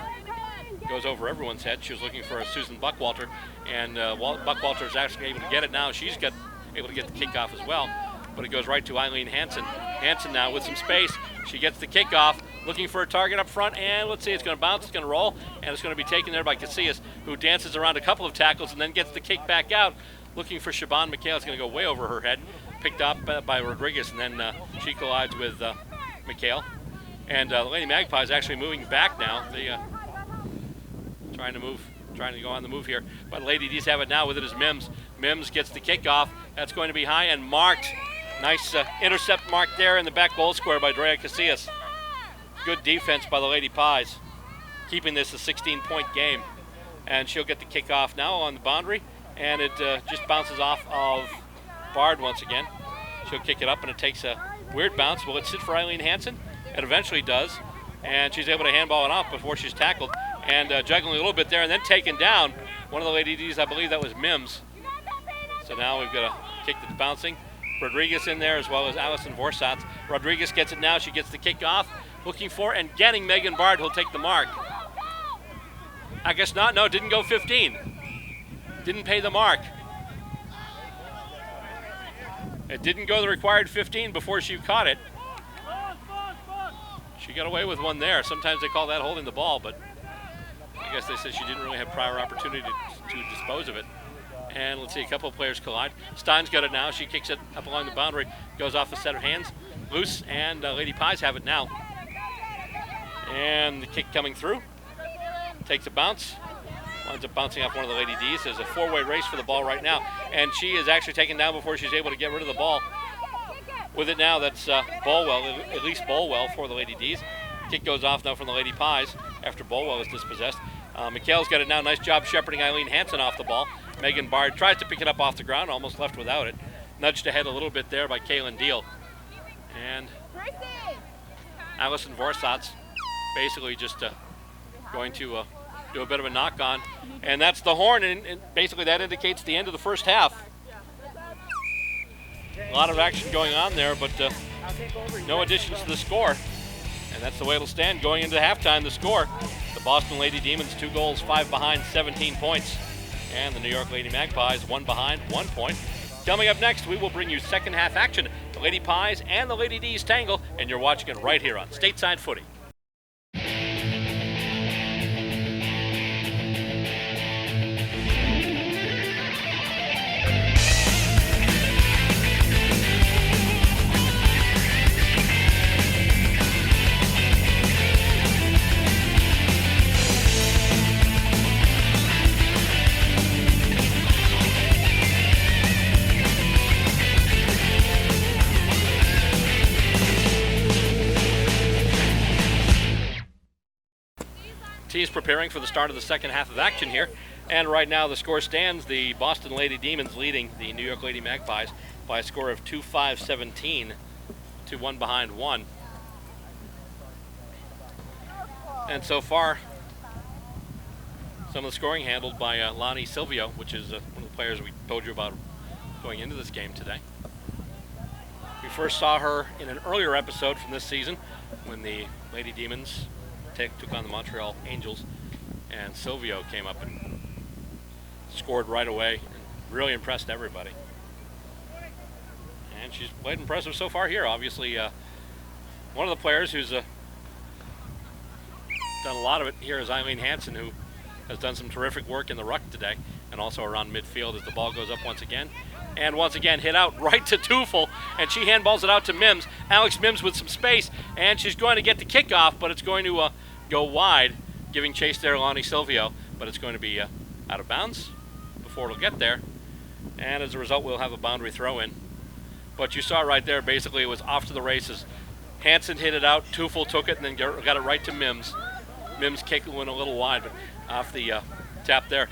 goes over everyone's head. She was looking for a Susan Buckwalter, and Buckwalter is actually able to get it now. She's able to get the kickoff as well, but it goes right to Eileen Hansen. Hansen now with some space. She gets the kickoff, looking for a target up front, and let's see, it's going to bounce, it's going to roll, and it's going to be taken there by Casillas, who dances around a couple of tackles and then gets the kick back out, looking for Siobhan McHale. It's going to go way over her head, picked up by Rodriguez, and then she collides with McHale. And the Lady Magpies actually moving back now. They trying to go on the move here. But Lady D's have it now. With it is Mims. Mims gets the kickoff. That's going to be high and marked. Nice intercept mark there in the back goal square by Drea Casillas. Good defense by the Lady Pies, keeping this a 16-point game. And she'll get the kickoff now on the boundary, and it just bounces off of Bard once again. She'll kick it up, and it takes a weird bounce. Will it sit for Eileen Hansen? It eventually does, and she's able to handball it off before she's tackled, and juggling a little bit there, and then taken down. One of the Lady D's, I believe that was Mims. So now we've got a kick that's bouncing. Rodriguez in there, as well as Allison Vorsatz. Rodriguez gets it now. She gets the kick off, looking for and getting Megan Bard, who'll take the mark. I guess not. No, didn't go 15. Didn't pay the mark. It didn't go the required 15 before she caught it. She got away with one there. Sometimes they call that holding the ball, but I guess they said she didn't really have prior opportunity to dispose of it. And let's see, a couple of players collide. Stein's got it now. She kicks it up along the boundary, goes off a set of hands, loose, and Lady Pies have it now. And the kick coming through. Takes a bounce. Winds up bouncing off one of the Lady D's. There's a four-way race for the ball right now. And she is actually taken down before she's able to get rid of the ball. With it now, that's Bolwell, at least Bolwell for the Lady D's. Kick goes off now from the Lady Pies after Bolwell is dispossessed. McHale's got it now. Nice job shepherding Eileen Hansen off the ball. Megan Bard tries to pick it up off the ground, almost left without it. Nudged ahead a little bit there by Kaylin Deal. And Allison Vorsatz basically just going to do a bit of a knock-on. And that's the horn, and basically that indicates the end of the first half. A lot of action going on there, but no additions to the score. And that's the way it'll stand going into halftime. The score, the Boston Lady Demons 2 goals, 5 behind, 17 points. And the New York Lady Magpies 1 behind, 1 point. Coming up next, we will bring you second half action. The Lady Pies and the Lady D's tangle, and you're watching it right here on Stateside Footy. Teams preparing for the start of the second half of action here. And right now the score stands, the Boston Lady Demons leading the New York Lady Magpies by a score of 2-5-17 to 1 behind 1. And so far, some of the scoring handled by Lonnie Silvio, which is one of the players we told you about going into this game today. We first saw her in an earlier episode from this season when the Lady Demons took on the Montreal Angels, and Silvio came up and scored right away and really impressed everybody. And she's played impressive so far here. Obviously, one of the players who's done a lot of it here is Eileen Hansen, who has done some terrific work in the ruck today and also around midfield as the ball goes up once again. And once again hit out right to Tufel, and she handballs it out to Mims. Alex Mims with some space, and she's going to get the kickoff, but it's going to go wide, giving chase there Lonnie Silvio, but it's going to be out of bounds before it'll get there. And as a result, we'll have a boundary throw in. But you saw right there, basically it was off to the races. Hansen hit it out, Tufel took it, and then got it right to Mims. Mims kick went a little wide, but off the tap there.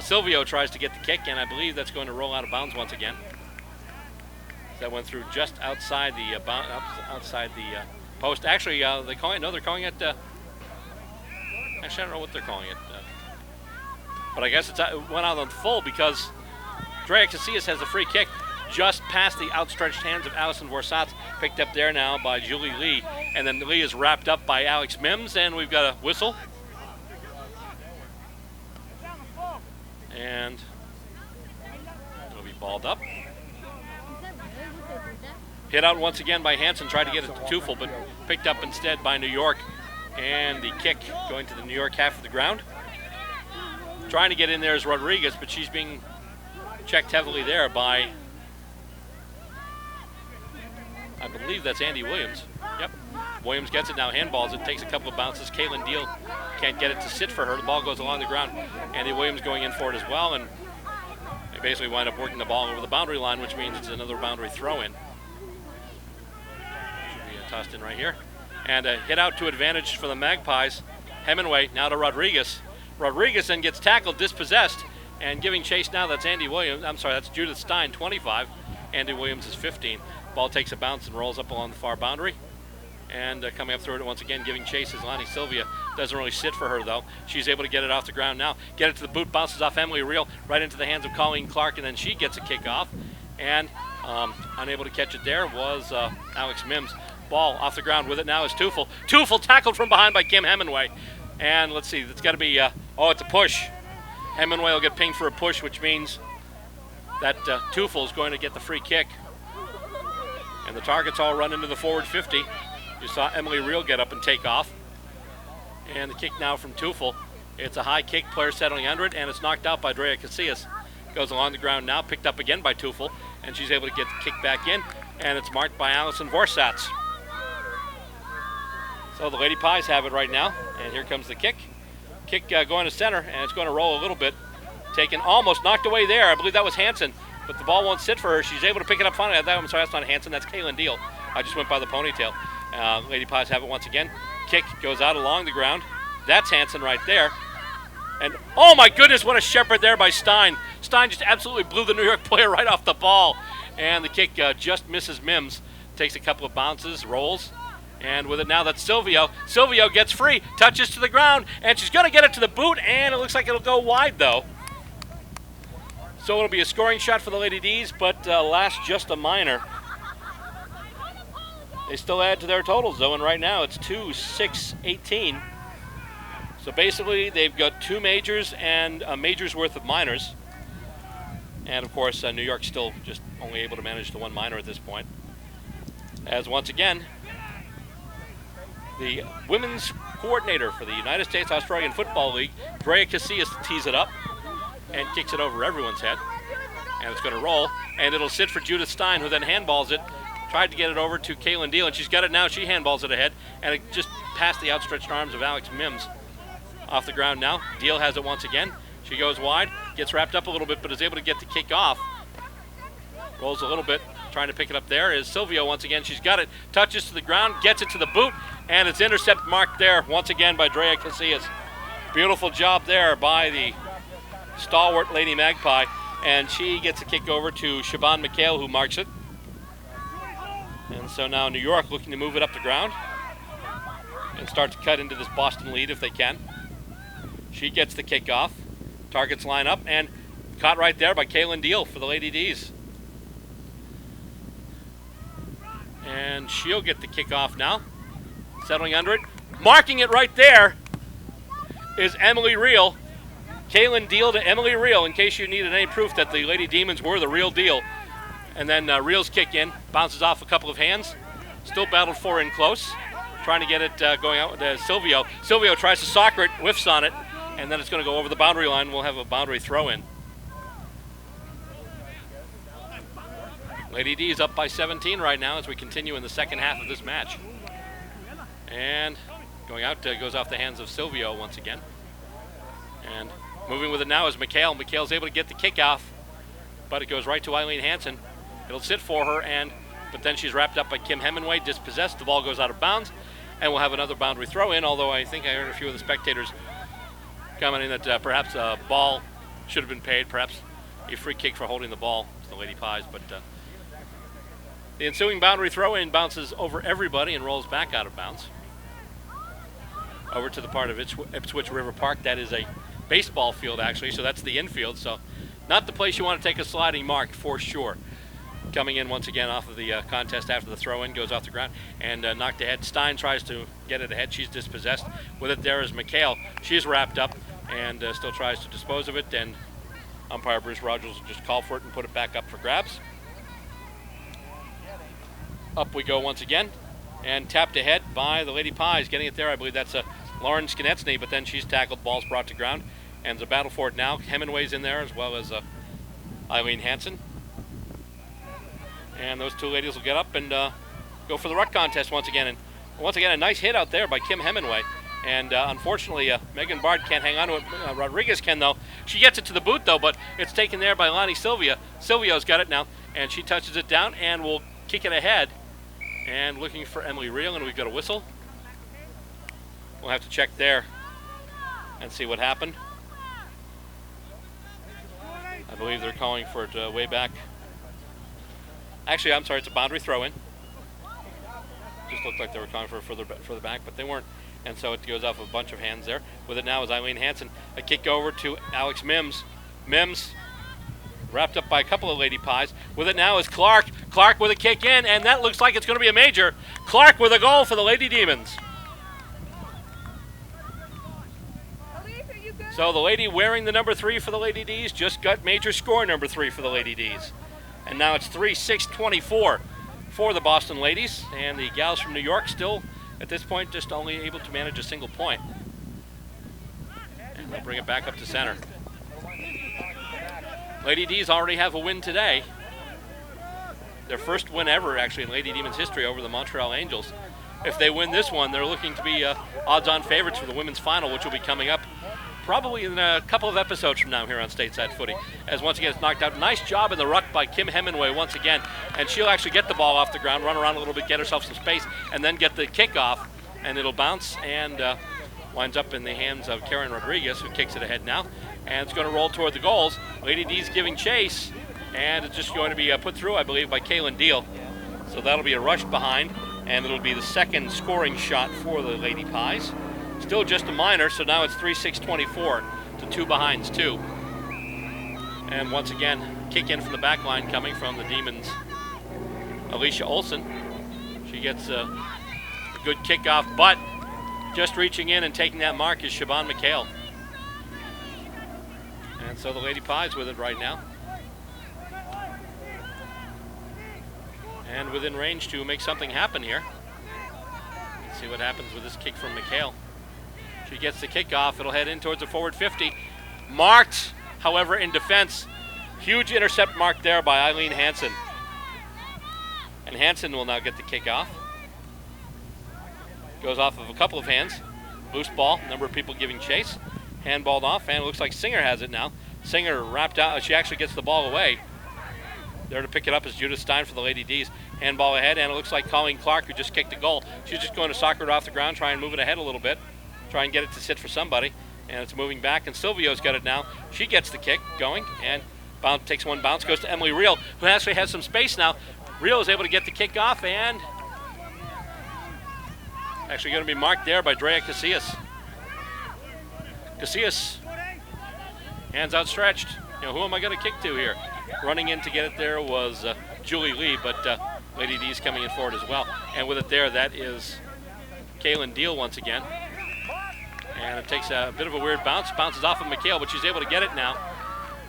Silvio tries to get the kick, and I believe that's going to roll out of bounds once again. That went through just outside the post. Actually, they're calling it. Actually, I don't know what they're calling it, but I guess it went out on full because Drea Casillas has a free kick just past the outstretched hands of Allison Vorsatz, picked up there now by Julie Lee, and then Lee is wrapped up by Alex Mims, and we've got a whistle. And it'll be balled up. Hit out once again by Hansen, tried to get it to Teufel, but picked up instead by New York. And the kick going to the New York half of the ground. Trying to get in there is Rodriguez, but she's being checked heavily there by, I believe that's Andy Williams. Yep. Williams gets it now, handballs it, takes a couple of bounces. Caitlin Deal can't get it to sit for her. The ball goes along the ground. Andy Williams going in for it as well, and they basically wind up working the ball over the boundary line, which means it's another boundary throw-in. Should be tossed in right here. And a hit out to advantage for the Magpies. Hemingway now to Rodriguez. Rodriguez then gets tackled, dispossessed, and giving chase now, that's Andy Williams. I'm sorry, that's Judith Stein, 25. Andy Williams is 15. Ball takes a bounce and rolls up along the far boundary. And coming up through it once again, giving chase is Lonnie Sylvia. Doesn't really sit for her, though. She's able to get it off the ground now. Get it to the boot, bounces off Emily Reel, right into the hands of Colleen Clark, and then she gets a kick off. And unable to catch it there was Alex Mims. Ball off the ground with it now is Teufel. Teufel tackled from behind by Kim Hemingway. And let's see, it's got to be, it's a push. Hemingway will get pinged for a push, which means that Teufel is going to get the free kick. And the targets all run into the forward 50. You saw Emily Reel get up and take off. And the kick now from Teufel. It's a high kick, player settling under it, and it's knocked out by Drea Casillas. Goes along the ground now, picked up again by Teufel, and she's able to get the kick back in, and it's marked by Allison Vorsatz. So the Lady Pies have it right now, and here comes the kick. Kick going to center, and it's going to roll a little bit. Taken, almost knocked away there. I believe that was Hansen, but the ball won't sit for her. She's able to pick it up finally. I'm sorry, that's not Hansen, that's Caitlin Deal. I just went by the ponytail. Lady Pies have it once again. Kick goes out along the ground. That's Hansen right there. And oh my goodness, what a shepherd there by Stein. Stein just absolutely blew the New York player right off the ball. And the kick just misses Mims. Takes a couple of bounces, rolls. And with it now, that's Silvio. Silvio gets free, touches to the ground, and she's going to get it to the boot, and it looks like it'll go wide, though. So it'll be a scoring shot for the Lady D's, but last just a minor. They still add to their totals, though, and right now it's 2-6-18. So basically, they've got two majors and a major's worth of minors. And, of course, New York's still just only able to manage the one minor at this point. As once again, the women's coordinator for the United States Australian Football League, Drea Casillas, tees it up and kicks it over everyone's head. And it's going to roll, and it'll sit for Judith Stein, who then handballs it. Tried to get it over to Caitlin Deal, and she's got it now. She handballs it ahead, and it just passed the outstretched arms of Alex Mims. Off the ground now. Deal has it once again. She goes wide, gets wrapped up a little bit, but is able to get the kick off. Rolls a little bit. Trying to pick it up there is Silvio once again. She's got it, touches to the ground, gets it to the boot, and it's intercept marked there once again by Drea Casillas. Beautiful job there by the stalwart Lady Magpie, and she gets a kick over to Siobhan McHale, who marks it. And so now New York looking to move it up the ground and start to cut into this Boston lead if they can. She gets the kick off. Targets line up, and caught right there by Caitlin Deal for the Lady D's. And she'll get the kickoff now. Settling under it. Marking it right there is Emily Reel. Caitlin Deal to Emily Reel, in case you needed any proof that the Lady Demons were the real deal. And then Reel's kick in. Bounces off a couple of hands. Still battled for in close. Trying to get it going out with Silvio. Silvio tries to soccer it, whiffs on it, and then it's going to go over the boundary line. We'll have a boundary throw-in. Lady D is up by 17 right now as we continue in the second half of this match. And going out goes off the hands of Silvio once again. And moving with it now is McHale. McHale's able to get the kick off, but it goes right to Eileen Hansen. It'll sit for her, but then she's wrapped up by Kim Hemingway, dispossessed. The ball goes out of bounds, and we'll have another boundary throw in, although I think I heard a few of the spectators commenting that perhaps a ball should have been paid, perhaps a free kick for holding the ball to the Lady Pies, but the ensuing boundary throw-in bounces over everybody and rolls back out of bounds. Over to the part of Ipswich River Park. That is a baseball field, actually, so that's the infield. So not the place you want to take a sliding mark for sure. Coming in once again off of the contest after the throw-in, goes off the ground and knocked ahead. Stein tries to get it ahead. She's dispossessed. With it there is McHale. She's wrapped up and still tries to dispose of it, and Umpire Bruce Rogers will just call for it and put it back up for grabs. Up we go once again, and tapped ahead by the Lady Pies. Getting it there, I believe that's Lauren Skinetsny, but then she's tackled, ball's brought to ground, and the battle for it now. Hemingway's in there as well as Eileen Hansen. And those two ladies will get up and go for the ruck contest once again. And once again, a nice hit out there by Kim Hemingway. And unfortunately, Megan Bard can't hang on to it. Rodriguez can, though. She gets it to the boot, though, but it's taken there by Lonnie Sylvia. Sylvia's got it now, and she touches it down and will kick it ahead. And looking for Emily Reel, and we've got a whistle. We'll have to check there and see what happened. I believe they're calling for it way back. Actually, I'm sorry, it's a boundary throw-in. Just looked like they were calling for it further back, but they weren't. And so it goes off a bunch of hands there. With it now is Eileen Hansen. A kick over to Alex Mims. Mims wrapped up by a couple of Lady Pies. With it now is Clark. Clark with a kick in, and that looks like it's going to be a major. Clark with a goal for the Lady Demons. So the lady wearing the number 3 for the Lady D's just got major score number 3 for the Lady D's. And now it's 3-6-24 for the Boston ladies. And the gals from New York still, at this point, just only able to manage a single point. And they'll bring it back up to center. Lady D's already have a win today. Their first win ever, actually, in Lady Demons history over the Montreal Angels. If they win this one, they're looking to be odds-on favorites for the women's final, which will be coming up probably in a couple of episodes from now here on Stateside Footy. As once again it's knocked out. Nice job in the ruck by Kim Hemingway once again. And she'll actually get the ball off the ground, run around a little bit, get herself some space, and then get the kickoff. And it'll bounce and winds up in the hands of Karen Rodriguez, who kicks it ahead now. And it's going to roll toward the goals. Lady D's giving chase. And it's just going to be put through, I believe, by Kaylin Deal. So that'll be a rush behind. And it'll be the second scoring shot for the Lady Pies. Still just a minor, so now it's 3-6-24 to 2 behinds 2. And once again, kick in from the back line coming from the Demons. Alicia Olsen. She gets a good kickoff, but just reaching in and taking that mark is Siobhan McHale. And so the Lady Pies with it right now. And within range to make something happen here. Let's see what happens with this kick from McHale. She gets the kickoff. It'll head in towards the forward 50. Marked, however, in defense. Huge intercept mark there by Eileen Hansen. And Hansen will now get the kickoff. Goes off of a couple of hands. Loose ball, number of people giving chase. Handballed off, and it looks like Singer has it now. Singer wrapped out. She actually gets the ball away. There to pick it up is Judith Stein for the Lady D's. Handball ahead, and it looks like Colleen Clark, who just kicked a goal. She's just going to soccer it off the ground, try and move it ahead a little bit. Try and get it to sit for somebody. And it's moving back, and Silvio's got it now. She gets the kick going, and takes one bounce, goes to Emily Reel, who actually has some space now. Reel is able to get the kick off, and actually going to be marked there by Drea Casillas. Casillas, hands outstretched. You know, who am I going to kick to here? Running in to get it there was Julie Lee, but Lady D's coming in forward as well. And with it there, that is Kaylin Deal once again. And it takes a bit of a weird bounce, bounces off of McHale, but she's able to get it now.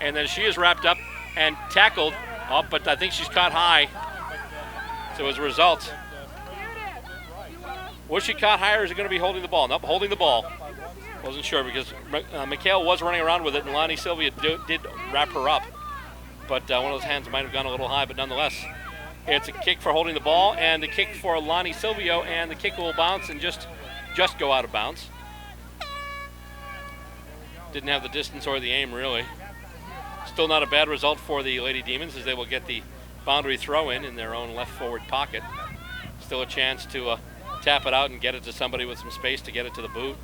And then she is wrapped up and tackled, but I think she's caught high. So as a result, was she caught high or is it going to be holding the ball? Nope, holding the ball. Wasn't sure because McHale was running around with it, and Lonnie Sylvia did wrap her up. But one of those hands might have gone a little high, but nonetheless, it's a kick for holding the ball and a kick for Lonnie Silvio, and the kick will bounce and just go out of bounds. Didn't have the distance or the aim, really. Still not a bad result for the Lady Demons, as they will get the boundary throw in their own left forward pocket. Still a chance to tap it out and get it to somebody with some space to get it to the boot.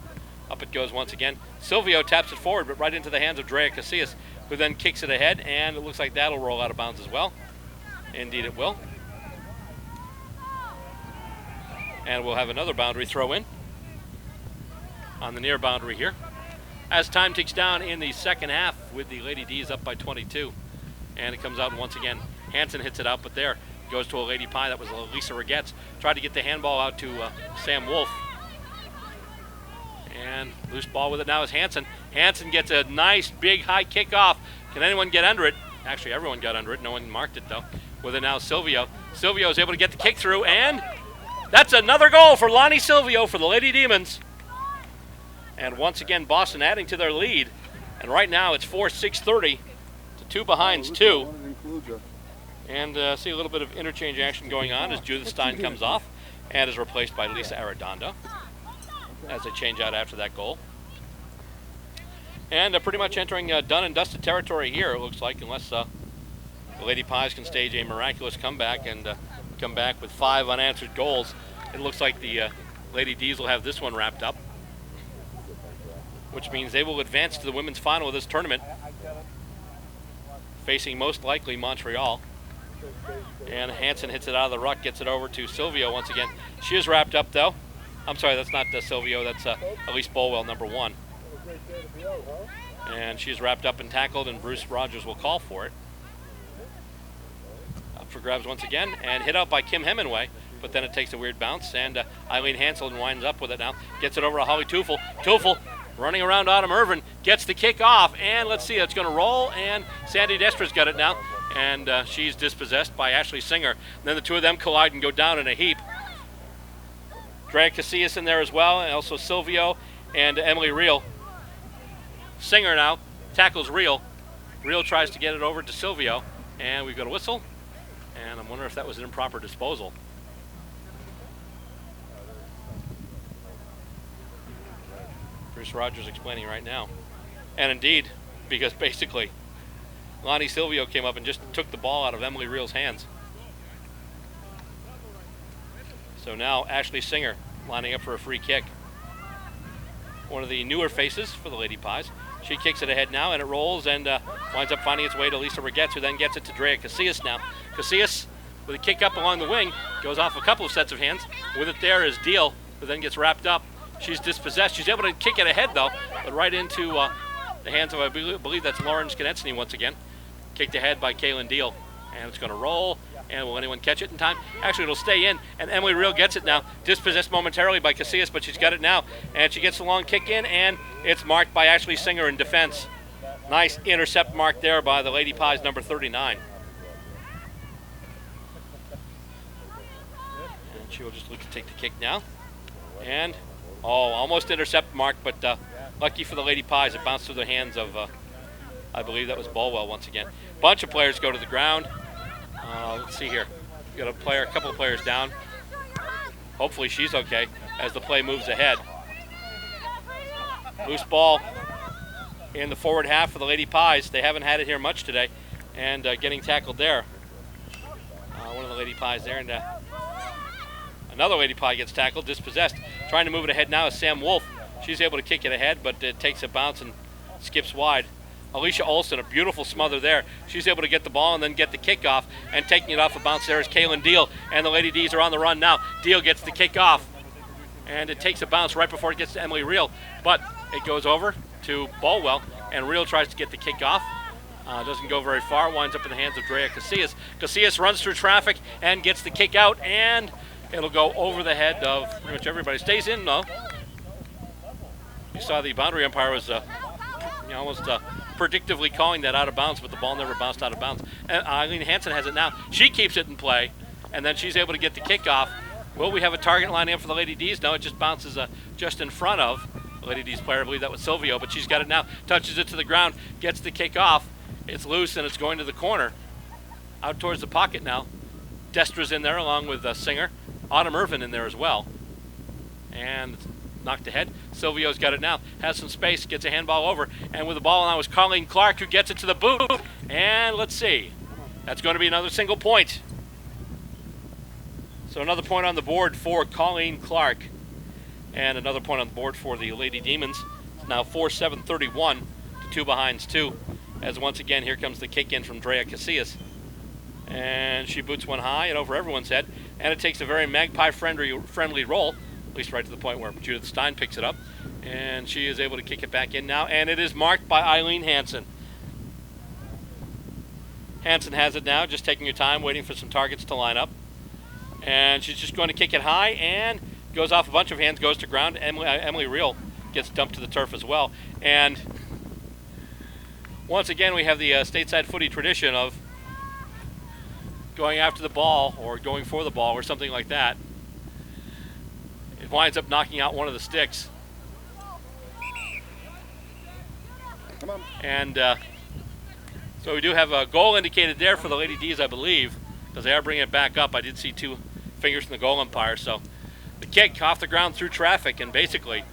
Up it goes once again. Silvio taps it forward, but right into the hands of Drea Casillas, who then kicks it ahead, and it looks like that'll roll out of bounds as well. Indeed it will. And we'll have another boundary throw in on the near boundary here. As time ticks down in the second half with the Lady D's up by 22. And it comes out once again. Hansen hits it out, but there goes to a Lady Pie. That was Lisa Regetz. Tried to get the handball out to Sam Wolf. And loose ball with it now is Hansen. Hansen gets a nice big high kickoff Can anyone get under it? Actually, everyone got under it. No one marked it, though. With it now, Silvio. Silvio is able to get the kick through, and that's another goal for Lonnie Silvio for the Lady Demons. And once again, Boston adding to their lead. And right now, it's 4-6-30 to 2 behinds 2. And see a little bit of interchange action going on as Judith Stein comes off and is replaced by Lisa Arredondo as they change out after that goal. And pretty much entering done and dusted territory here, it looks like, unless the Lady Pies can stage a miraculous comeback and come back with 5 unanswered goals. It looks like the Lady D's will have this one wrapped up, which means they will advance to the women's final of this tournament, facing most likely Montreal. And Hansen hits it out of the ruck, gets it over to Silvio once again. She is wrapped up, though. I'm sorry, that's not Silvio, that's Elise Bolwell, number 1. And she's wrapped up and tackled, and Bruce Rogers will call for it. Up for grabs once again, and hit out by Kim Hemingway, but then it takes a weird bounce, and Eileen Hansel winds up with it now. Gets it over to Holly Teufel. Teufel running around Autumn Irvin, gets the kick off, and let's see, it's going to roll, and Sandy Destra's got it now, and she's dispossessed by Ashley Singer. And then the two of them collide and go down in a heap. Drea Casillas in there as well, and also Silvio and Emily Reel. Singer now tackles Reel. Reel tries to get it over to Silvio, and we've got a whistle, and I'm wondering if that was an improper disposal. Bruce Rogers explaining right now. And indeed, because basically Lonnie Silvio came up and just took the ball out of Emily Reel's hands. So now Ashley Singer lining up for a free kick. One of the newer faces for the Lady Pies. She kicks it ahead now, and it rolls and winds up finding its way to Lisa Regetz, who then gets it to Drea Casillas now. Casillas with a kick up along the wing, goes off a couple of sets of hands. With it there is Deal, who then gets wrapped up. She's dispossessed. She's able to kick it ahead, though, but right into the hands of, I believe that's Lauren Skonetsny once again. Kicked ahead by Kaylin Deal, and it's going to roll. And will anyone catch it in time? Actually, it'll stay in, and Emily Reel gets it now. Dispossessed momentarily by Casillas, but she's got it now. And she gets a long kick in, and it's marked by Ashley Singer in defense. Nice intercept mark there by the Lady Pies, number 39. And she will just look to take the kick now. And, almost intercept mark, but lucky for the Lady Pies, it bounced through the hands of, I believe that was Bolwell once again. Bunch of players go to the ground. Let's see here. We've got a couple of players down. Hopefully she's okay as the play moves ahead. Loose ball in the forward half for the Lady Pies. They haven't had it here much today, and getting tackled there. One of the Lady Pies there, and another Lady Pie gets tackled, dispossessed. Trying to move it ahead now is Sam Wolf. She's able to kick it ahead, but it takes a bounce and skips wide. Alicia Olsen, a beautiful smother there. She's able to get the ball and then get the kickoff, and taking it off a bounce there is Kaylin Deal, and the Lady D's are on the run now. Deal gets the kickoff, and it takes a bounce right before it gets to Emily Reel, but it goes over to Bolwell, and Reel tries to get the kickoff. Doesn't go very far, winds up in the hands of Drea Casillas. Casillas runs through traffic and gets the kick out, and it'll go over the head of pretty much everybody. Stays in, though. You saw the boundary umpire was almost predictively calling that out of bounds, but the ball never bounced out of bounds. And Eileen Hansen has it now. She keeps it in play, and then she's able to get the kickoff. Will we have a target lining up for the Lady D's? No, it just bounces just in front of the Lady D's player. I believe that was Silvio, but she's got it now. Touches it to the ground, gets the kick off. It's loose, and it's going to the corner. Out towards the pocket now. Destra's in there along with Singer. Autumn Irvin in there as well. And knocked ahead. Silvio's got it now. Has some space. Gets a handball over. And with the ball now is Colleen Clark, who gets it to the boot. And let's see. That's going to be another single point. So another point on the board for Colleen Clark. And another point on the board for the Lady Demons. It's now 4-7-31 to 2 behinds 2. As once again, here comes the kick in from Drea Casillas. And she boots one high and over everyone's head. And it takes a very Magpie-friendly roll, at least right to the point where Judith Stein picks it up. And she is able to kick it back in now. And it is marked by Eileen Hansen. Hansen has it now, just taking her time, waiting for some targets to line up. And she's just going to kick it high and goes off a bunch of hands, goes to ground. Emily Reel gets dumped to the turf as well. And once again, we have the Stateside Footy tradition of going after the ball or going for the ball or something like that. It winds up knocking out one of the sticks. Come on. And so we do have a goal indicated there for the Lady D's, I believe, because they are bringing it back up. I did see 2 fingers from the goal umpire. So the kick off the ground through traffic and basically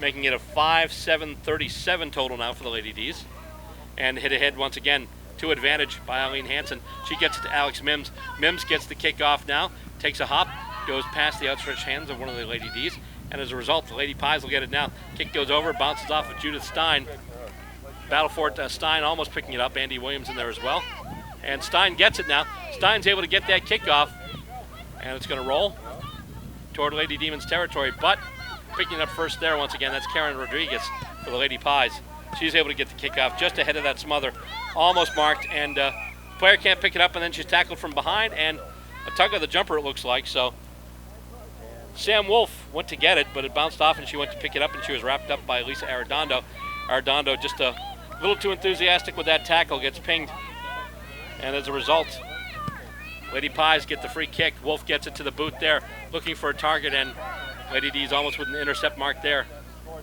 making it a 5-7-37 total now for the Lady D's. And hit ahead once again to advantage by Eileen Hansen. She gets it to Alex Mims. Mims gets the kick off now, takes a hop, goes past the outstretched hands of one of the Lady D's, and as a result, the Lady Pies will get it now. Kick goes over, bounces off of Judith Stein. Battle for it, Stein almost picking it up. Andy Williams in there as well. And Stein gets it now. Stein's able to get that kickoff, and it's going to roll toward Lady Demons territory, but picking it up first there once again, that's Karen Rodriguez for the Lady Pies. She's able to get the kickoff just ahead of that smother, almost marked, and the player can't pick it up, and then she's tackled from behind, and a tug of the jumper, it looks like. So Sam Wolf went to get it, but it bounced off, and she went to pick it up, and she was wrapped up by Lisa Arredondo. Arredondo just a little too enthusiastic with that tackle, gets pinged, and as a result, Lady Pies get the free kick. Wolf gets it to the boot there, looking for a target, and Lady D's almost with an intercept mark there.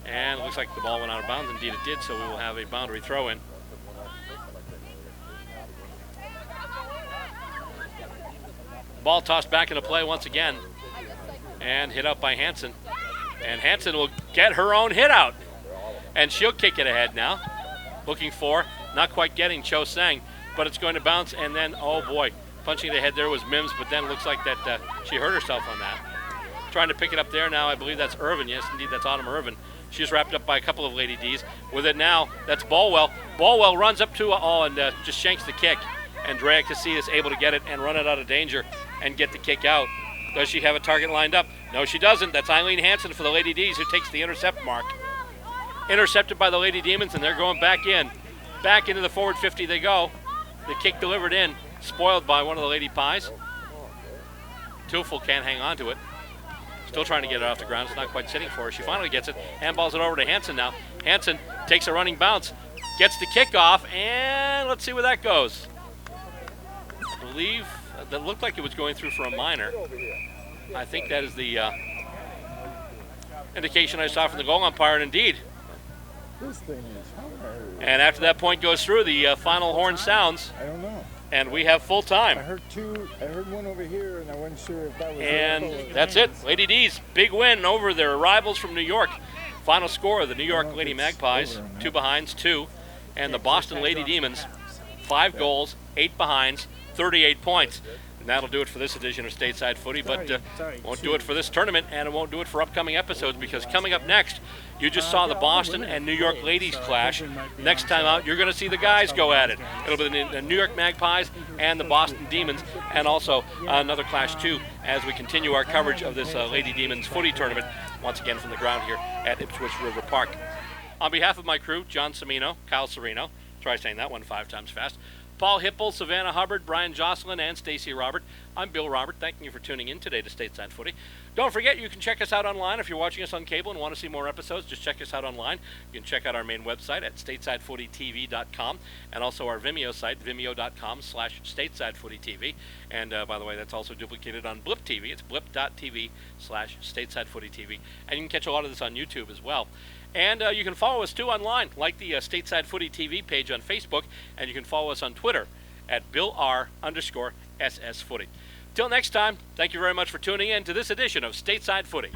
And it looks like the ball went out of bounds. Indeed it did, so we will have a boundary throw in. Ball tossed back into play once again and hit out by Hansen. And Hansen will get her own hit out. And she'll kick it ahead now. Looking for, not quite getting Cho Sang, but it's going to bounce, and then, oh boy, punching it ahead there was Mims, but then it looks like that she hurt herself on that. Trying to pick it up there now, I believe that's Irvin. Yes, indeed, that's Autumn Irvin. She's wrapped up by a couple of Lady D's. With it now, that's Balwell. Balwell runs up to and just shanks the kick. Andrea Casillas is able to get it and run it out of danger and get the kick out. Does she have a target lined up? No, she doesn't. That's Eileen Hansen for the Lady D's who takes the intercept mark. Intercepted by the Lady Demons, and they're going back in. Back into the forward 50 they go. The kick delivered in, spoiled by one of the Lady Pies. Tufel can't hang on to it. Still trying to get it off the ground. It's not quite sitting for her. She finally gets it. Handballs it over to Hansen now. Hansen takes a running bounce, gets the kickoff, and let's see where that goes. I believe that looked like it was going through for a minor. I think that is the indication I saw from the goal umpire, and indeed. This thing is hard. And after that point goes through, the final horn sounds. I don't know. And we have full time. I heard one over here, and I wasn't sure if that was. And that's it. Lady D's big win over their rivals from New York. Final score: the New York Lady Magpies 2 behinds, 2, and the Boston Lady Demons 5 goals, 8 behinds, 38 points. And that'll do it for this edition of Stateside Footy, but won't do it for this tournament, and it won't do it for upcoming episodes, because coming up next, you just saw the Boston and New York ladies clash. Next time out, you're going to see the guys go at it. It'll be the New York Magpies and the Boston Demons, and also another clash too, as we continue our coverage of this Lady Demons Footy tournament, once again from the ground here at Ipswich River Park. On behalf of my crew, John Cimino, Kyle Serino, try saying that one 5 times fast, Paul Hipple, Savannah Hubbard, Brian Jocelyn, and Stacy Robert. I'm Bill Robert, thanking you for tuning in today to Stateside Footy. Don't forget, you can check us out online. If you're watching us on cable and want to see more episodes, just check us out online. You can check out our main website at statesidefootytv.com, and also our Vimeo site, vimeo.com/statesideFootyTV. And by the way, that's also duplicated on Blip TV. It's blip.tv/statesideFootyTV. And you can catch a lot of this on YouTube as well. And you can follow us too online, like the Stateside Footy TV page on Facebook, and you can follow us on Twitter at BillR_SS Footy. Till next time, thank you very much for tuning in to this edition of Stateside Footy.